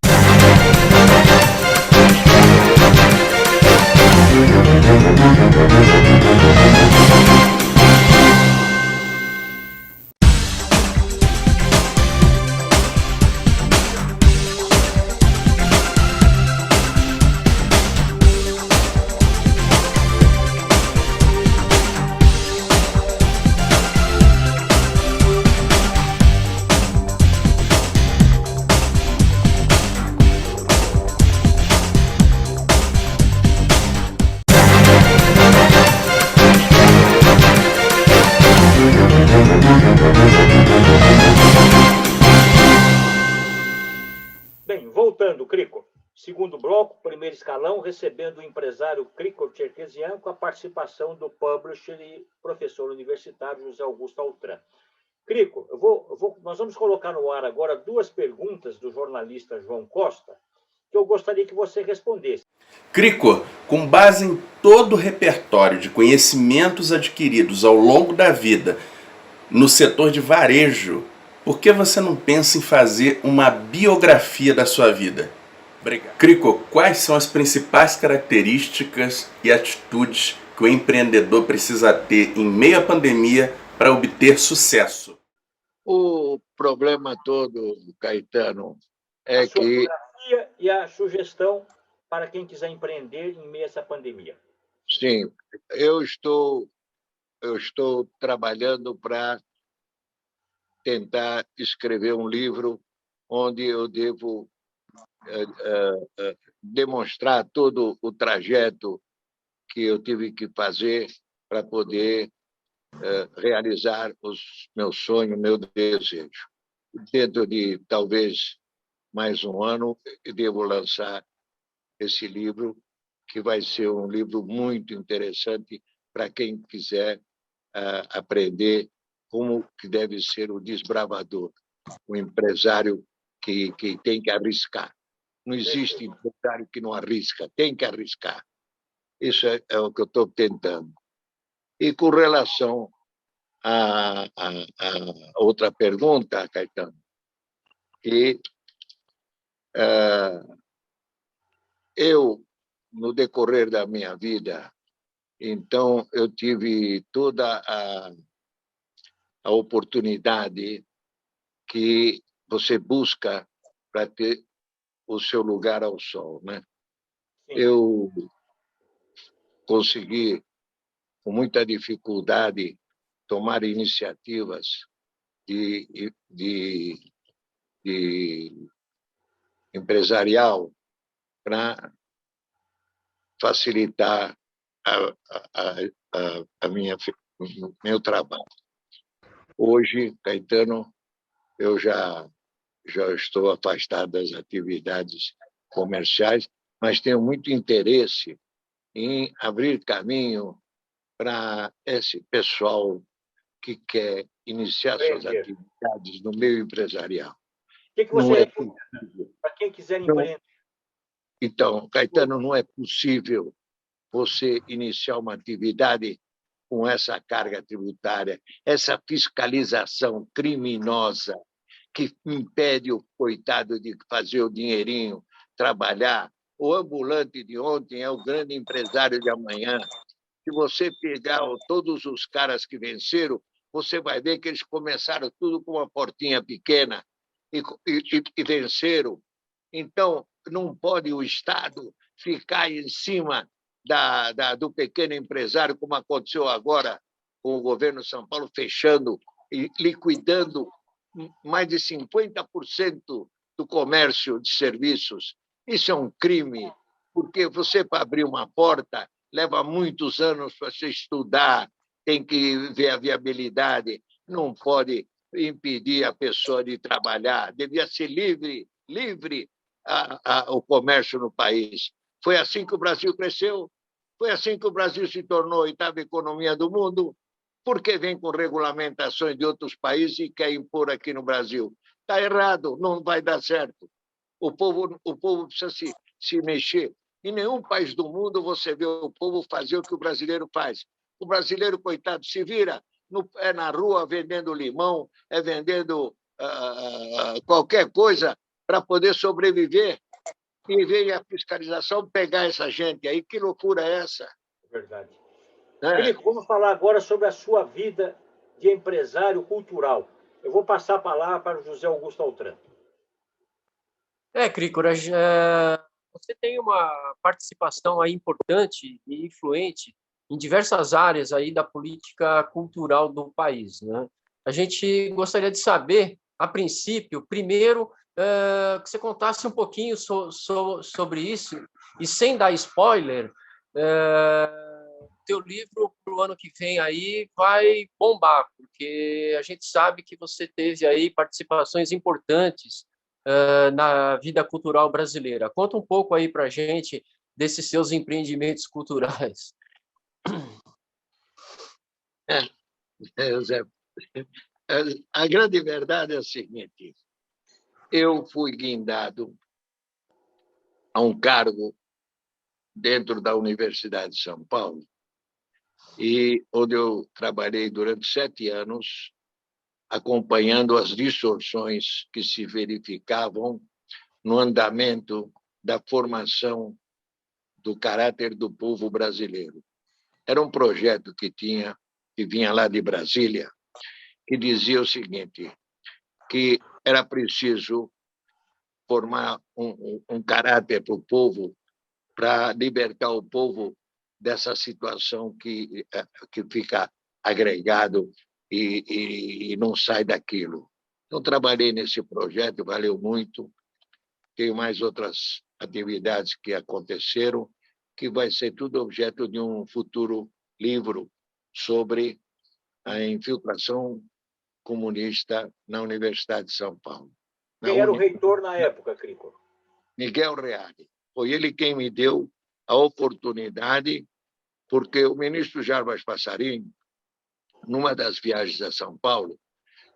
Bem, voltando, Crico. Segundo bloco, primeiro escalão, recebendo o empresário Crico Cherkessian com a participação do publisher e professor universitário José Augusto Altran. Crico, nós vamos colocar no ar agora 2 perguntas do jornalista João Costa, que eu gostaria que você respondesse. Crico, com base em todo o repertório de conhecimentos adquiridos ao longo da vida no setor de varejo, por que você não pensa em fazer uma biografia da sua vida? Obrigado. Crico, quais são as principais características e atitudes que o empreendedor precisa ter em meio à pandemia para obter sucesso? O problema todo, Caetano, é a sua que... biografia e a sugestão para quem quiser empreender em meio a essa pandemia. Sim, eu estou trabalhando para tentar escrever um livro onde eu devo demonstrar todo o trajeto que eu tive que fazer para poder realizar os meus sonhos, meu desejo. Dentro de talvez mais um ano, eu devo lançar esse livro, que vai ser um livro muito interessante para quem quiser aprender como que deve ser o desbravador, o empresário que tem que arriscar. Não existe empresário que não arrisca, tem que arriscar. Isso é o que eu estou tentando. E com relação a outra pergunta, Caetano, que eu, no decorrer da minha vida, então, eu tive toda a oportunidade que você busca para ter o seu lugar ao sol, né? Sim. Eu consegui, com muita dificuldade, tomar iniciativas de empresarial para facilitar meu trabalho. Hoje, Caetano, eu já estou afastado das atividades comerciais, mas tenho muito interesse em abrir caminho para esse pessoal que quer iniciar suas atividades no meio empresarial. O que você recomenda para quem quiser empreender? Então, Caetano, não é possível você iniciar uma atividade com essa carga tributária, essa fiscalização criminosa que impede o coitado de fazer o dinheirinho trabalhar. O ambulante de ontem é o grande empresário de amanhã. Se você pegar todos os caras que venceram, você vai ver que eles começaram tudo com uma portinha pequena e venceram. Então, não pode o Estado ficar em cima do pequeno empresário, como aconteceu agora com o governo de São Paulo, fechando e liquidando mais de 50% do comércio de serviços. Isso é um crime, porque você, para abrir uma porta, leva muitos anos para você estudar, tem que ver a viabilidade, não pode impedir a pessoa de trabalhar, devia ser livre o comércio no país. Foi assim que o Brasil cresceu, foi assim que o Brasil se tornou a 8ª economia do mundo, Por que vem com regulamentações de outros países e quer impor aqui no Brasil? Está errado, não vai dar certo. O povo precisa se mexer. Em nenhum país do mundo você vê o povo fazer o que o brasileiro faz. O brasileiro, coitado, se vira, é na rua vendendo limão, é vendendo qualquer coisa para poder sobreviver. E vem a fiscalização pegar essa gente aí. Que loucura é essa? Verdade. É. Felipe, vamos falar agora sobre a sua vida de empresário cultural. Eu vou passar a palavra para o José Augusto Altran. Crícora, você tem uma participação aí importante e influente em diversas áreas aí da política cultural do país, né? A gente gostaria de saber, a princípio, primeiro, que você contasse um pouquinho sobre isso, e sem dar spoiler, teu livro para o ano que vem aí vai bombar, porque a gente sabe que você teve aí participações importantes na vida cultural brasileira. Conta um pouco aí para a gente desses seus empreendimentos culturais. Zé, a grande verdade é a seguinte: eu fui guindado a um cargo dentro da Universidade de São Paulo, e onde eu trabalhei durante 7 anos, acompanhando as distorções que se verificavam no andamento da formação do caráter do povo brasileiro. Era um projeto que vinha lá de Brasília, que dizia o seguinte, que era preciso formar um caráter para o povo, para libertar o povo dessa situação que fica agregado e não sai daquilo. Então, trabalhei nesse projeto, valeu muito. Tenho mais outras atividades que aconteceram, que vai ser tudo objeto de um futuro livro sobre a infiltração comunista na Universidade de São Paulo. Quem era o reitor na época, Crico? Miguel Reale. Foi ele quem me deu a oportunidade, porque o ministro Jarbas Passarinho, numa das viagens a São Paulo,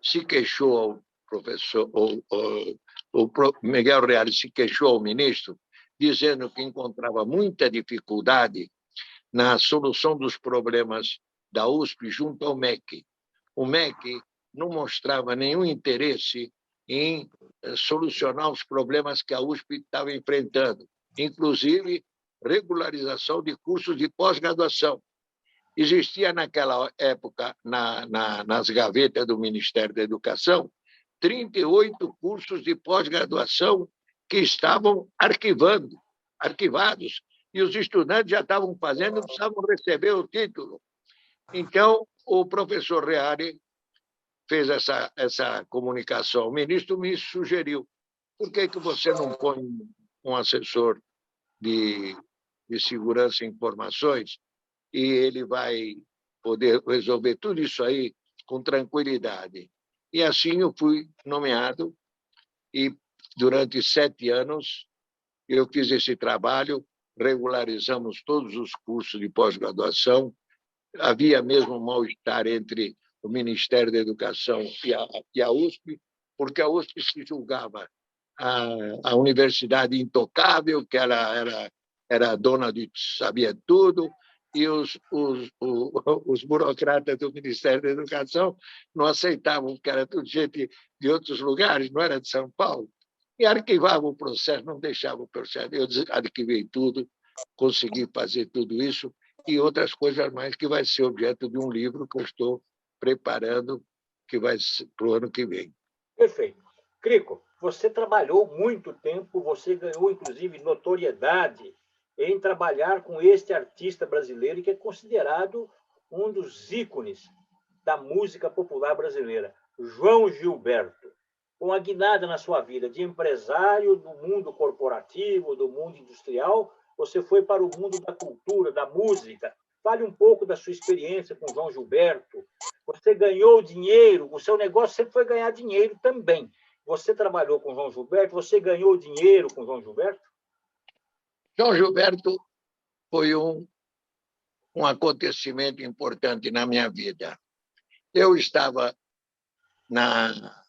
se queixou ao professor, o Miguel Reale se queixou ao ministro, dizendo que encontrava muita dificuldade na solução dos problemas da USP junto ao MEC. O MEC não mostrava nenhum interesse em solucionar os problemas que a USP estava enfrentando, inclusive regularização de cursos de pós-graduação. Existia naquela época, nas gavetas do Ministério da Educação, 38 cursos de pós-graduação que estavam arquivados, e os estudantes já estavam fazendo, não precisavam receber o título. Então, o professor Reale fez essa comunicação. O ministro me sugeriu, por que você não põe um assessor de segurança e informações e ele vai poder resolver tudo isso aí com tranquilidade? E assim eu fui nomeado e durante 7 anos eu fiz esse trabalho, regularizamos todos os cursos de pós-graduação. Havia mesmo um mal-estar entre o Ministério da Educação e a USP, porque a USP se julgava a universidade intocável, que ela era dona de sabia tudo, e os burocratas do Ministério da Educação não aceitavam, que era tudo gente de outros lugares, não era de São Paulo, e arquivavam o processo, não deixavam o processo. Eu arquivei tudo, consegui fazer tudo isso e outras coisas mais, que vai ser objeto de um livro que eu estou preparando, que vai ser para o ano que vem. Perfeito. Crico, você trabalhou muito tempo, você ganhou, inclusive, notoriedade em trabalhar com este artista brasileiro que é considerado um dos ícones da música popular brasileira, João Gilberto. Com a guinada na sua vida de empresário do mundo corporativo, do mundo industrial, você foi para o mundo da cultura, da música. Fale um pouco da sua experiência com João Gilberto. Você ganhou dinheiro, o seu negócio sempre foi ganhar dinheiro também. Você trabalhou com João Gilberto, você ganhou dinheiro com João Gilberto? João Gilberto foi um acontecimento importante na minha vida. Eu estava na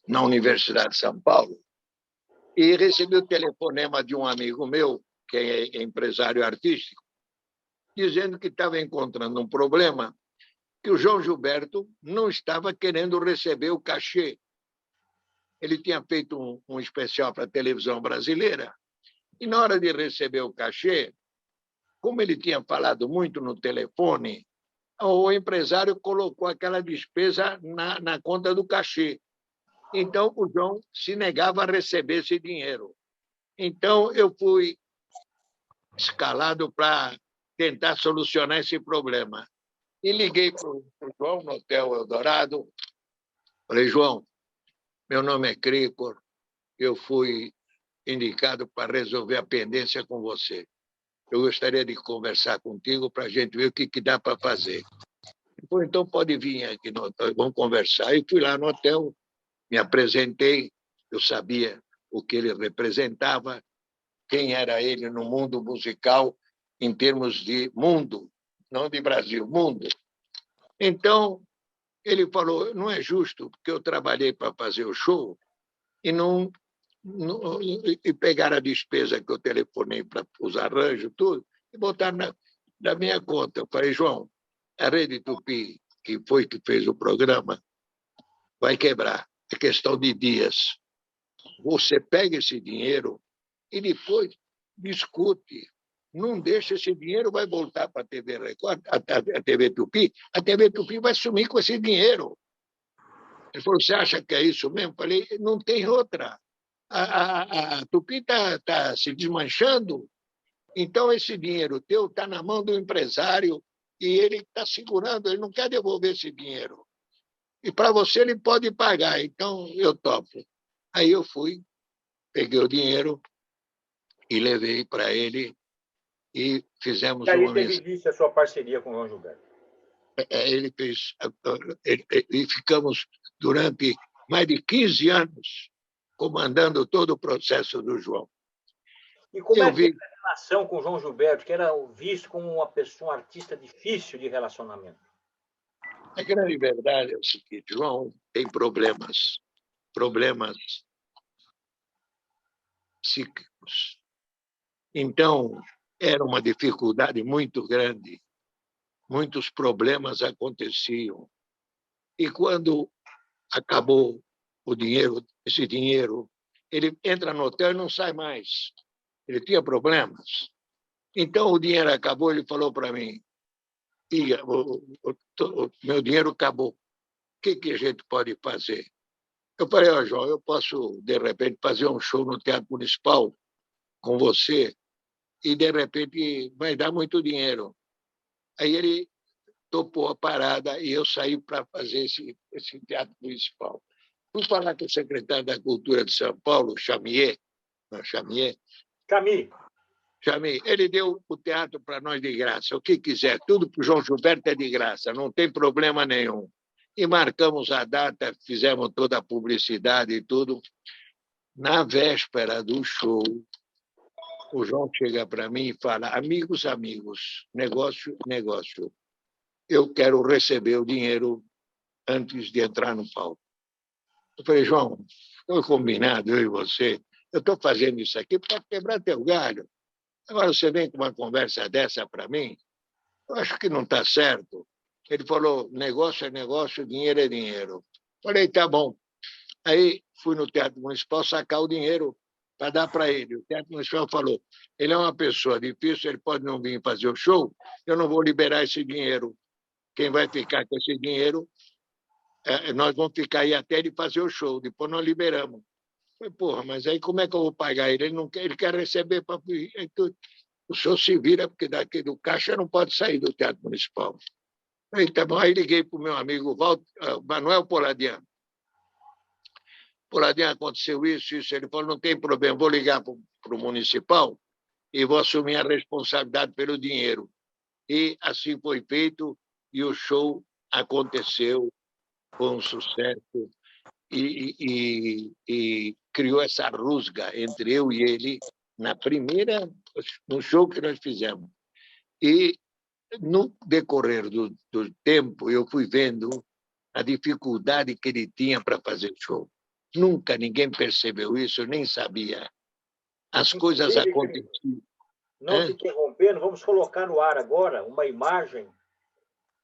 Universidade de São Paulo e recebi o telefonema de um amigo meu, que é empresário artístico, dizendo que estava encontrando um problema, que o João Gilberto não estava querendo receber o cachê. Ele tinha feito um especial para a televisão brasileira e, na hora de receber o cachê, como ele tinha falado muito no telefone, o empresário colocou aquela despesa na conta do cachê. Então, o João se negava a receber esse dinheiro. Então, eu fui escalado para tentar solucionar esse problema. E liguei para o João no Hotel Eldorado. Falei, João, meu nome é Cricor, eu fui indicado para resolver a pendência com você. Eu gostaria de conversar contigo para a gente ver o que dá para fazer. Falei, então pode vir aqui, vamos conversar. E fui lá no hotel, me apresentei, eu sabia o que ele representava, quem era ele no mundo musical, em termos de mundo, não de Brasil, mundo. Então, ele falou, não é justo, porque eu trabalhei para fazer o show e e pegaram a despesa que eu telefonei para os arranjos, tudo, e botaram na minha conta. Eu falei, João, a Rede Tupi, que fez o programa, vai quebrar. É questão de dias. Você pega esse dinheiro e depois discute. Não deixa esse dinheiro, vai voltar para a TV Record, a TV Tupi. A TV Tupi vai sumir com esse dinheiro. Ele falou, você acha que é isso mesmo? Eu falei, não tem outra. A Tupi está se desmanchando, então esse dinheiro teu está na mão do empresário e ele está segurando, ele não quer devolver esse dinheiro. E para você ele pode pagar, então eu topo. Aí eu fui, peguei o dinheiro e levei para ele e fizemos E aí uma teve início a sua parceria com o João Gilberto. Ele fez, e ficamos durante mais de 15 anos comandando todo o processo do João. E como Eu é que vi, era a relação com o João Gilberto, que era visto como uma pessoa, um artista difícil de relacionamento? a grande verdade é o seguinte, João tem problemas psíquicos. Então, era uma dificuldade muito grande, muitos problemas aconteciam. E quando acabou o dinheiro, esse dinheiro, ele entra no hotel e não sai mais. Ele tinha problemas. Então, o dinheiro acabou, ele falou para mim, o meu dinheiro acabou. O que a gente pode fazer? Eu falei, João, eu posso, de repente, fazer um show no Teatro Municipal com você e, de repente, vai dar muito dinheiro. Aí ele topou a parada e eu saí para fazer esse Teatro Municipal. Fui falar com o secretário da Cultura de São Paulo, Chamier, ele deu o teatro para nós de graça, o que quiser, tudo para o João Gilberto é de graça, não tem problema nenhum. E marcamos a data, fizemos toda a publicidade e tudo. Na véspera do show, o João chega para mim e fala, amigos, negócio, eu quero receber o dinheiro antes de entrar no palco. Eu falei, João, foi combinado, eu e você, eu estou fazendo isso aqui para quebrar teu galho. Agora você vem com uma conversa dessa para mim? Eu acho que não está certo. Ele falou, negócio é negócio, dinheiro é dinheiro. Falei, tá bom. Aí fui no Teatro Municipal sacar o dinheiro para dar para ele. O Teatro Municipal falou, ele é uma pessoa difícil, ele pode não vir fazer o show, eu não vou liberar esse dinheiro. Quem vai ficar com esse dinheiro, nós vamos ficar aí até ele fazer o show, depois nós liberamos. Falei, porra, mas aí como é que eu vou pagar ele? Ele quer receber para... O senhor se vira, porque daqui do caixa não pode sair do Teatro Municipal. Falei, tá bom. Aí liguei para o meu amigo Manuel Poladian. Poladian, aconteceu isso. Ele falou, não tem problema, vou ligar para o Municipal e vou assumir a responsabilidade pelo dinheiro. E assim foi feito e o show aconteceu com um sucesso e criou essa rusga entre eu e ele no show que nós fizemos. E no decorrer do tempo eu fui vendo a dificuldade que ele tinha para fazer show. Nunca ninguém percebeu isso, nem sabia. As coisas aconteciam. Não te interrompendo, vamos colocar no ar agora uma imagem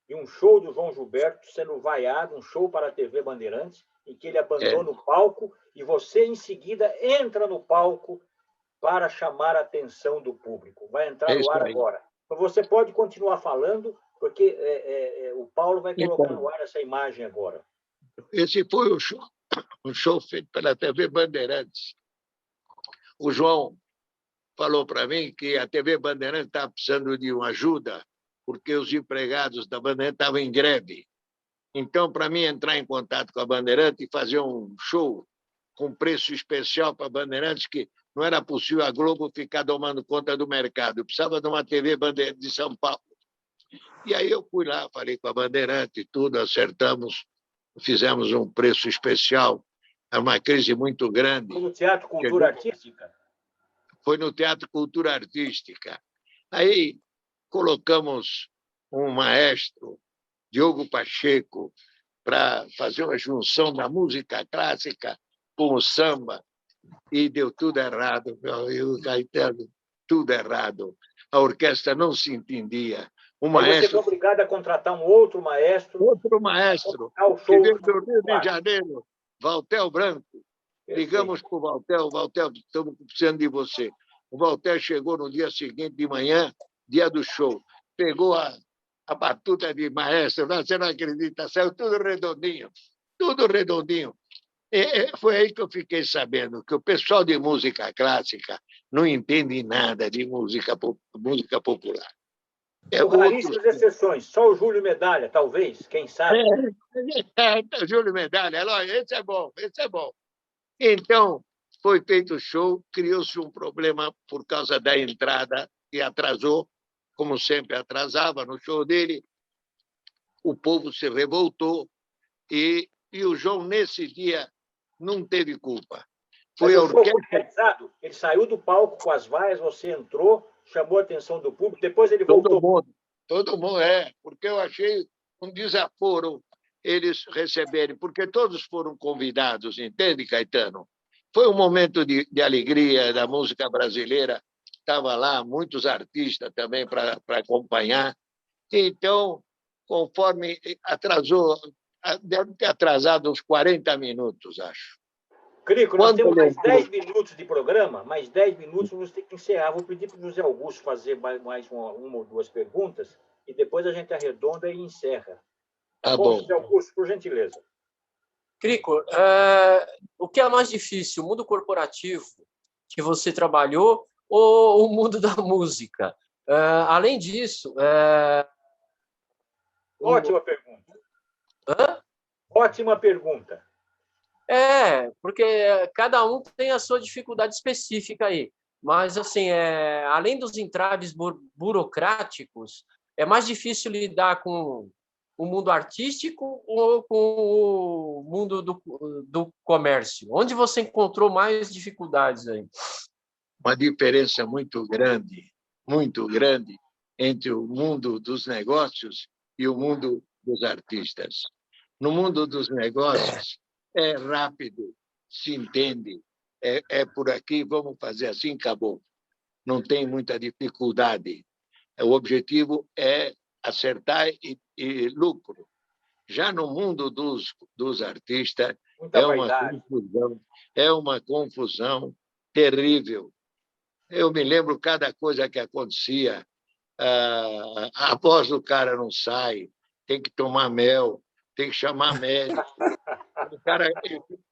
de um show do João Gilberto sendo vaiado, um show para a TV Bandeirantes, em que ele abandona o palco e você, em seguida, entra no palco para chamar a atenção do público. Vai entrar no ar agora. Então, você pode continuar falando, porque o Paulo vai colocar no ar essa imagem agora. Esse foi um show feito pela TV Bandeirantes. O João falou para mim que a TV Bandeirantes estava precisando de uma ajuda, porque os empregados da Bandeirantes estavam em greve. Então, para mim entrar em contato com a Bandeirantes e fazer um show com preço especial para a Bandeirantes, que não era possível a Globo ficar tomando conta do mercado. Eu precisava de uma TV Bandeirantes de São Paulo. E aí eu fui lá, falei com a Bandeirantes e tudo, acertamos, fizemos um preço especial. É uma crise muito grande. Foi no Teatro Cultura Artística? Foi no Teatro Cultura Artística. Aí colocamos um maestro, Diogo Pacheco, para fazer uma junção da música clássica com o samba, e deu tudo errado, meu amigo Caetano, tudo errado. A orquestra não se entendia. O maestro... Você foi obrigado a contratar um outro maestro. Outro maestro, que veio do Rio de Janeiro, Valtel Branco. Ligamos para o Valtel, estamos precisando de você. O Valtel chegou no dia seguinte de manhã, dia do show, pegou a batuta de maestro, você não acredita, saiu tudo redondinho, tudo redondinho. Foi aí que eu fiquei sabendo que o pessoal de música clássica não entende nada de música popular. Raríssimas exceções, só o Júlio Medalha, talvez, quem sabe. Júlio Medalha, esse é bom, esse é bom. Então, foi feito o show, criou-se um problema por causa da entrada, que atrasou, como sempre atrasava no show dele. O povo se revoltou e o João, nesse dia, não teve culpa. Foi a orquestra. Ele saiu do palco com as vaias, você entrou, chamou a atenção do público, depois ele voltou. Todo mundo, porque eu achei um desaforo eles receberem, porque todos foram convidados, entende, Caetano? Foi um momento de alegria da música brasileira, estava lá muitos artistas também para acompanhar. Então, conforme atrasou, deve ter atrasado uns 40 minutos, acho. Crico, nós temos mais 10 minutos de programa, mais 10 minutos você tem que encerrar. Vou pedir para o José Augusto fazer mais uma ou duas perguntas e depois a gente arredonda e encerra. Bom. José Augusto, por gentileza. Crico, o que é mais difícil, o mundo corporativo que você trabalhou ou o mundo da música? Além disso... Ótima pergunta. Hã? Ótima pergunta. Porque cada um tem a sua dificuldade específica aí. Mas, assim, além dos entraves burocráticos, é mais difícil lidar com o mundo artístico ou com o mundo do comércio? Onde você encontrou mais dificuldades aí? Uma diferença muito grande entre o mundo dos negócios e o mundo dos artistas. No mundo dos negócios, é rápido, se entende, é por aqui, vamos fazer assim, acabou. Não tem muita dificuldade. O objetivo é acertar e lucro. Já no mundo dos artistas, é uma confusão terrível. Eu me lembro cada coisa que acontecia. A voz do cara não sai, tem que tomar mel, tem que chamar médico.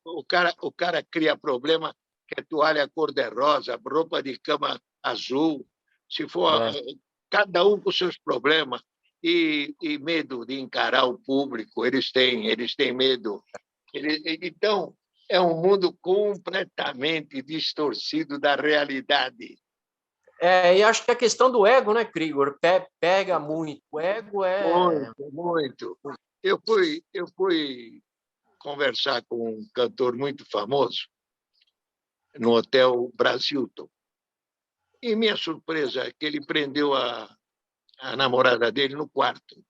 O cara cria problema que é toalha cor-de-rosa, roupa de cama azul. Se for cada um com seus problemas e medo de encarar o público, eles têm medo. Então, é um mundo completamente distorcido da realidade. E acho que a questão do ego, né, Krigor, pega muito. O ego Muito. Eu fui conversar com um cantor muito famoso no Hotel Brasilton. E minha surpresa é que ele prendeu a namorada dele no quarto.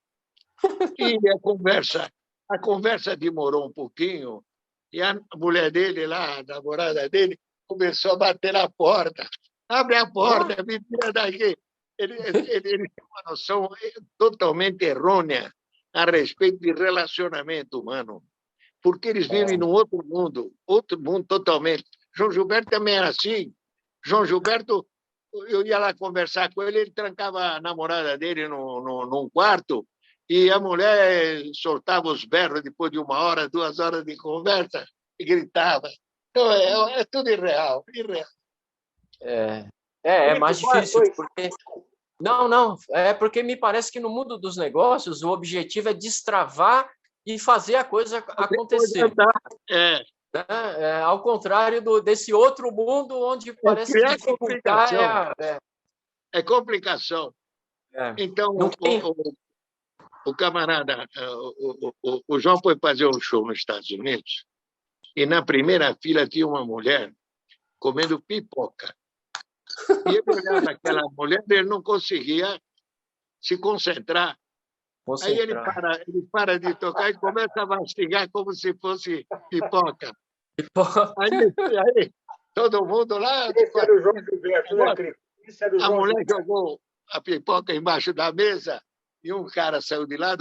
E a conversa A conversa demorou um pouquinho e a mulher dele lá, a namorada dele, começou a bater na porta. Abre a porta, me tira daqui. Ele tem uma noção totalmente errônea a respeito de relacionamento humano, porque eles vivem num outro mundo totalmente. João Gilberto também era assim. João Gilberto, eu ia lá conversar com ele, ele trancava a namorada dele num quarto e a mulher soltava os berros depois de 1 hora, 2 horas de conversa e gritava. Então, é tudo irreal, irreal. É mais difícil, porque... Não, é porque me parece que no mundo dos negócios o objetivo é destravar e fazer a coisa acontecer. Ao contrário desse outro mundo onde parece que dificultar é complicação. Então, o camarada, o João foi fazer um show nos Estados Unidos e na primeira fila tinha uma mulher comendo pipoca. E ele olhava aquela mulher, ele não conseguia se concentrar. Aí ele para de tocar e começa a mastigar como se fosse pipoca. Aí todo mundo lá... Esse era o João Gilberto, né, a mulher jogou a pipoca embaixo da mesa e um cara saiu de lá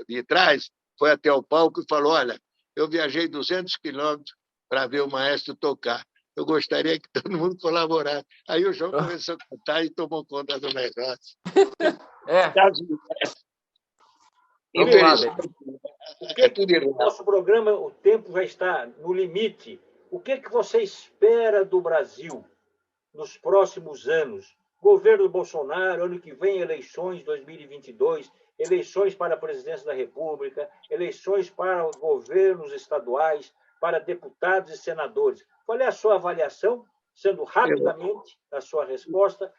de trás, foi até o palco e falou: olha, eu viajei 200 quilômetros para ver o maestro tocar. Eu gostaria que todo mundo colaborasse. Aí o João começou a cantar e tomou conta do negócio. Nosso programa, o tempo já está no limite. O que você espera do Brasil nos próximos anos? Governo Bolsonaro, ano que vem, eleições 2022, eleições para a presidência da República, eleições para os governos estaduais, para deputados e senadores. Qual é a sua avaliação, sendo rapidamente a sua resposta,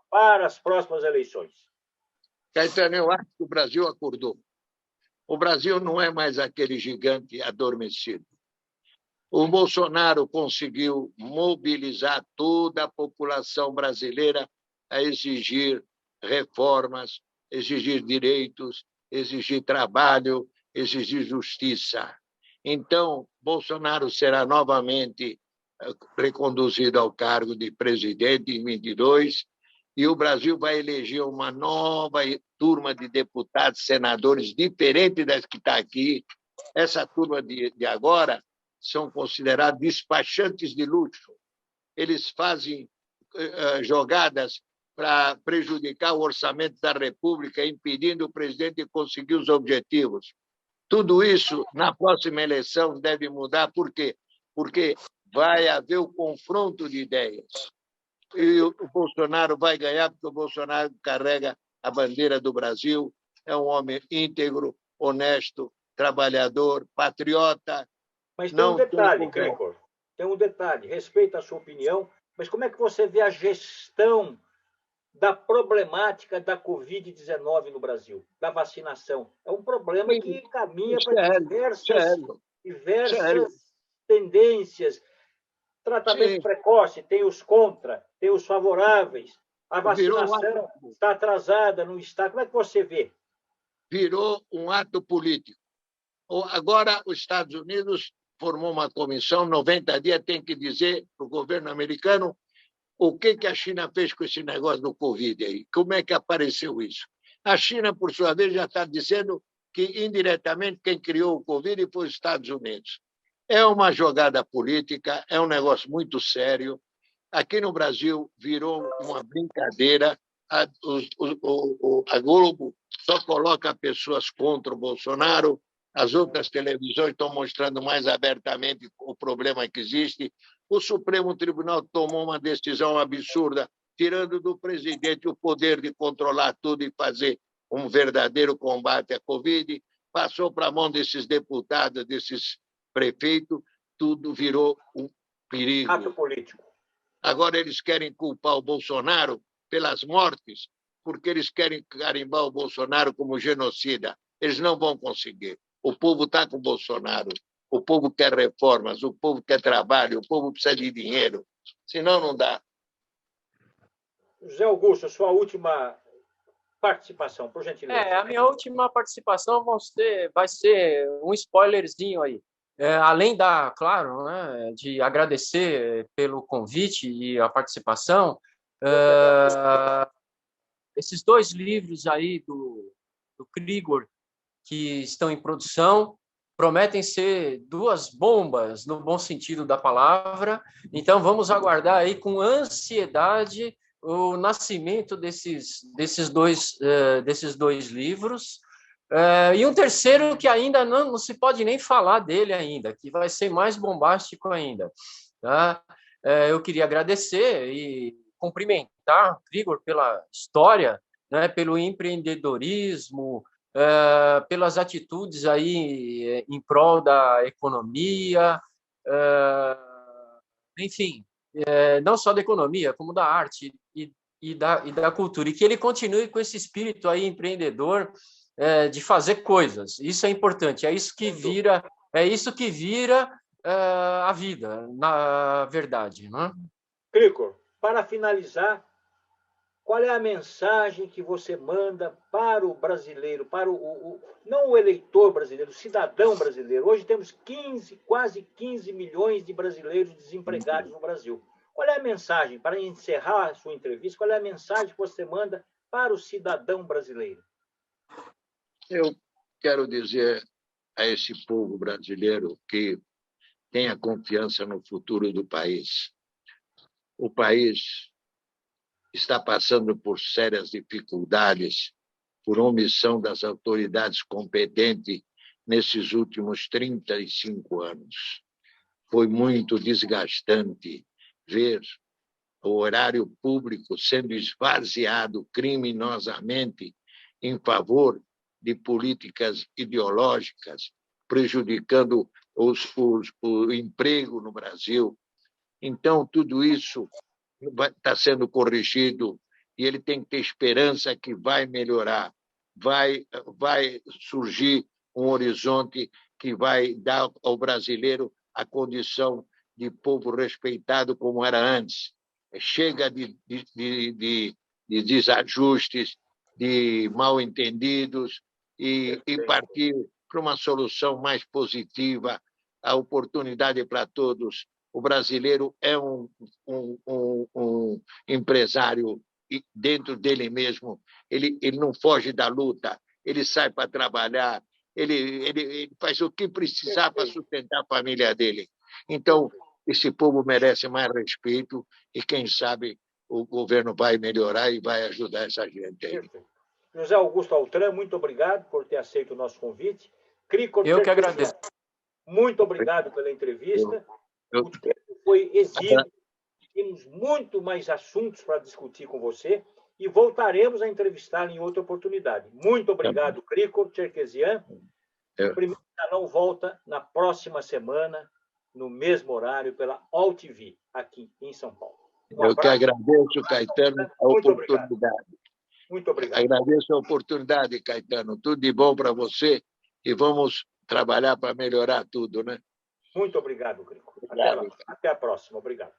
para as próximas eleições? Caetano, eu acho que o Brasil acordou. O Brasil não é mais aquele gigante adormecido. O Bolsonaro conseguiu mobilizar toda a população brasileira a exigir reformas, exigir direitos, exigir trabalho, exigir justiça. Então, Bolsonaro será novamente reconduzido ao cargo de presidente em 2022 e o Brasil vai eleger uma nova turma de deputados, senadores, diferente das que está aqui. Essa turma de agora são considerados despachantes de luxo. Eles fazem jogadas para prejudicar o orçamento da República, impedindo o presidente de conseguir os objetivos. Tudo isso, na próxima eleição, deve mudar. Por quê? Porque vai haver o confronto de ideias. E o Bolsonaro vai ganhar, porque o Bolsonaro carrega a bandeira do Brasil, é um homem íntegro, honesto, trabalhador, patriota. Mas tem um detalhe, Cricor, tem um detalhe, respeito a sua opinião, mas como é que você vê a gestão da problemática da Covid-19 no Brasil, da vacinação? É um problema que caminha para diversas tendências. Tratamento precoce, tem os contra, tem os favoráveis. A vacinação está atrasada, não está. Como é que você vê? Virou um ato político. Agora, os Estados Unidos formou uma comissão, 90 dias, tem que dizer para o governo americano o que a China fez com esse negócio do Covid aí. Como é que apareceu isso? A China, por sua vez, já está dizendo que, indiretamente, quem criou o Covid foi os Estados Unidos. É uma jogada política, é um negócio muito sério. Aqui no Brasil virou uma brincadeira. A Globo só coloca pessoas contra o Bolsonaro. As outras televisões estão mostrando mais abertamente o problema que existe. O Supremo Tribunal tomou uma decisão absurda, tirando do presidente o poder de controlar tudo e fazer um verdadeiro combate à Covid. Passou para a mão desses deputados, desses prefeitos, tudo virou um perigo. Ato político. Agora eles querem culpar o Bolsonaro pelas mortes, porque eles querem carimbar o Bolsonaro como genocida. Eles não vão conseguir. O povo está com o Bolsonaro. O povo quer reformas, o povo quer trabalho, o povo precisa de dinheiro. Senão, não dá. José Augusto, sua última participação, por gentileza. A minha última participação vai ser um spoilerzinho aí. Além claro, né, de agradecer pelo convite e a participação, esses 2 livros aí do Krigor, que estão em produção, prometem ser 2 bombas, no bom sentido da palavra. Então, vamos aguardar aí com ansiedade o nascimento desses dois livros. E um terceiro que ainda não se pode nem falar dele ainda, que vai ser mais bombástico ainda. Tá? Eu queria agradecer e cumprimentar o Krigor pela história, né, pelo empreendedorismo, pelas atitudes aí em prol da economia, enfim, não só da economia, como da arte e da cultura, e que ele continue com esse espírito aí empreendedor de fazer coisas. Isso é importante, é isso que vira a vida, na verdade, né? Krigor, para finalizar, qual é a mensagem que você manda para o brasileiro, para não o eleitor brasileiro, o cidadão brasileiro? Hoje temos quase 15 milhões de brasileiros desempregados no Brasil. Qual é a mensagem, para encerrar a sua entrevista, qual é a mensagem que você manda para o cidadão brasileiro? Eu quero dizer a esse povo brasileiro que tenha confiança no futuro do país. O país está passando por sérias dificuldades por omissão das autoridades competentes nesses últimos 35 anos. Foi muito desgastante ver o horário público sendo esvaziado criminosamente em favor de políticas ideológicas, prejudicando o emprego no Brasil. Então, tudo isso está sendo corrigido e ele tem que ter esperança que vai melhorar, vai surgir um horizonte que vai dar ao brasileiro a condição de povo respeitado como era antes. Chega de desajustes, de mal-entendidos e partir para uma solução mais positiva, a oportunidade para todos. O brasileiro é um empresário dentro dele mesmo. Ele não foge da luta, ele sai para trabalhar, ele faz o que precisar para sustentar a família dele. Então, esse povo merece mais respeito e, quem sabe, o governo vai melhorar e vai ajudar essa gente aí. José Augusto Altran, muito obrigado por ter aceito o nosso convite. Eu que agradeço. Muito obrigado pela entrevista. O tempo foi exíguo, temos muito mais assuntos para discutir com você e voltaremos a entrevistá-lo em outra oportunidade. Muito obrigado, Krigor Cherkesyan. O primeiro salão volta na próxima semana, no mesmo horário, pela All TV, aqui em São Paulo. Eu que agradeço, Caetano, a oportunidade. Muito obrigado. Agradeço a oportunidade, Caetano. Tudo de bom para você e vamos trabalhar para melhorar tudo, né? Muito obrigado, Krigor. Até a próxima. Obrigado.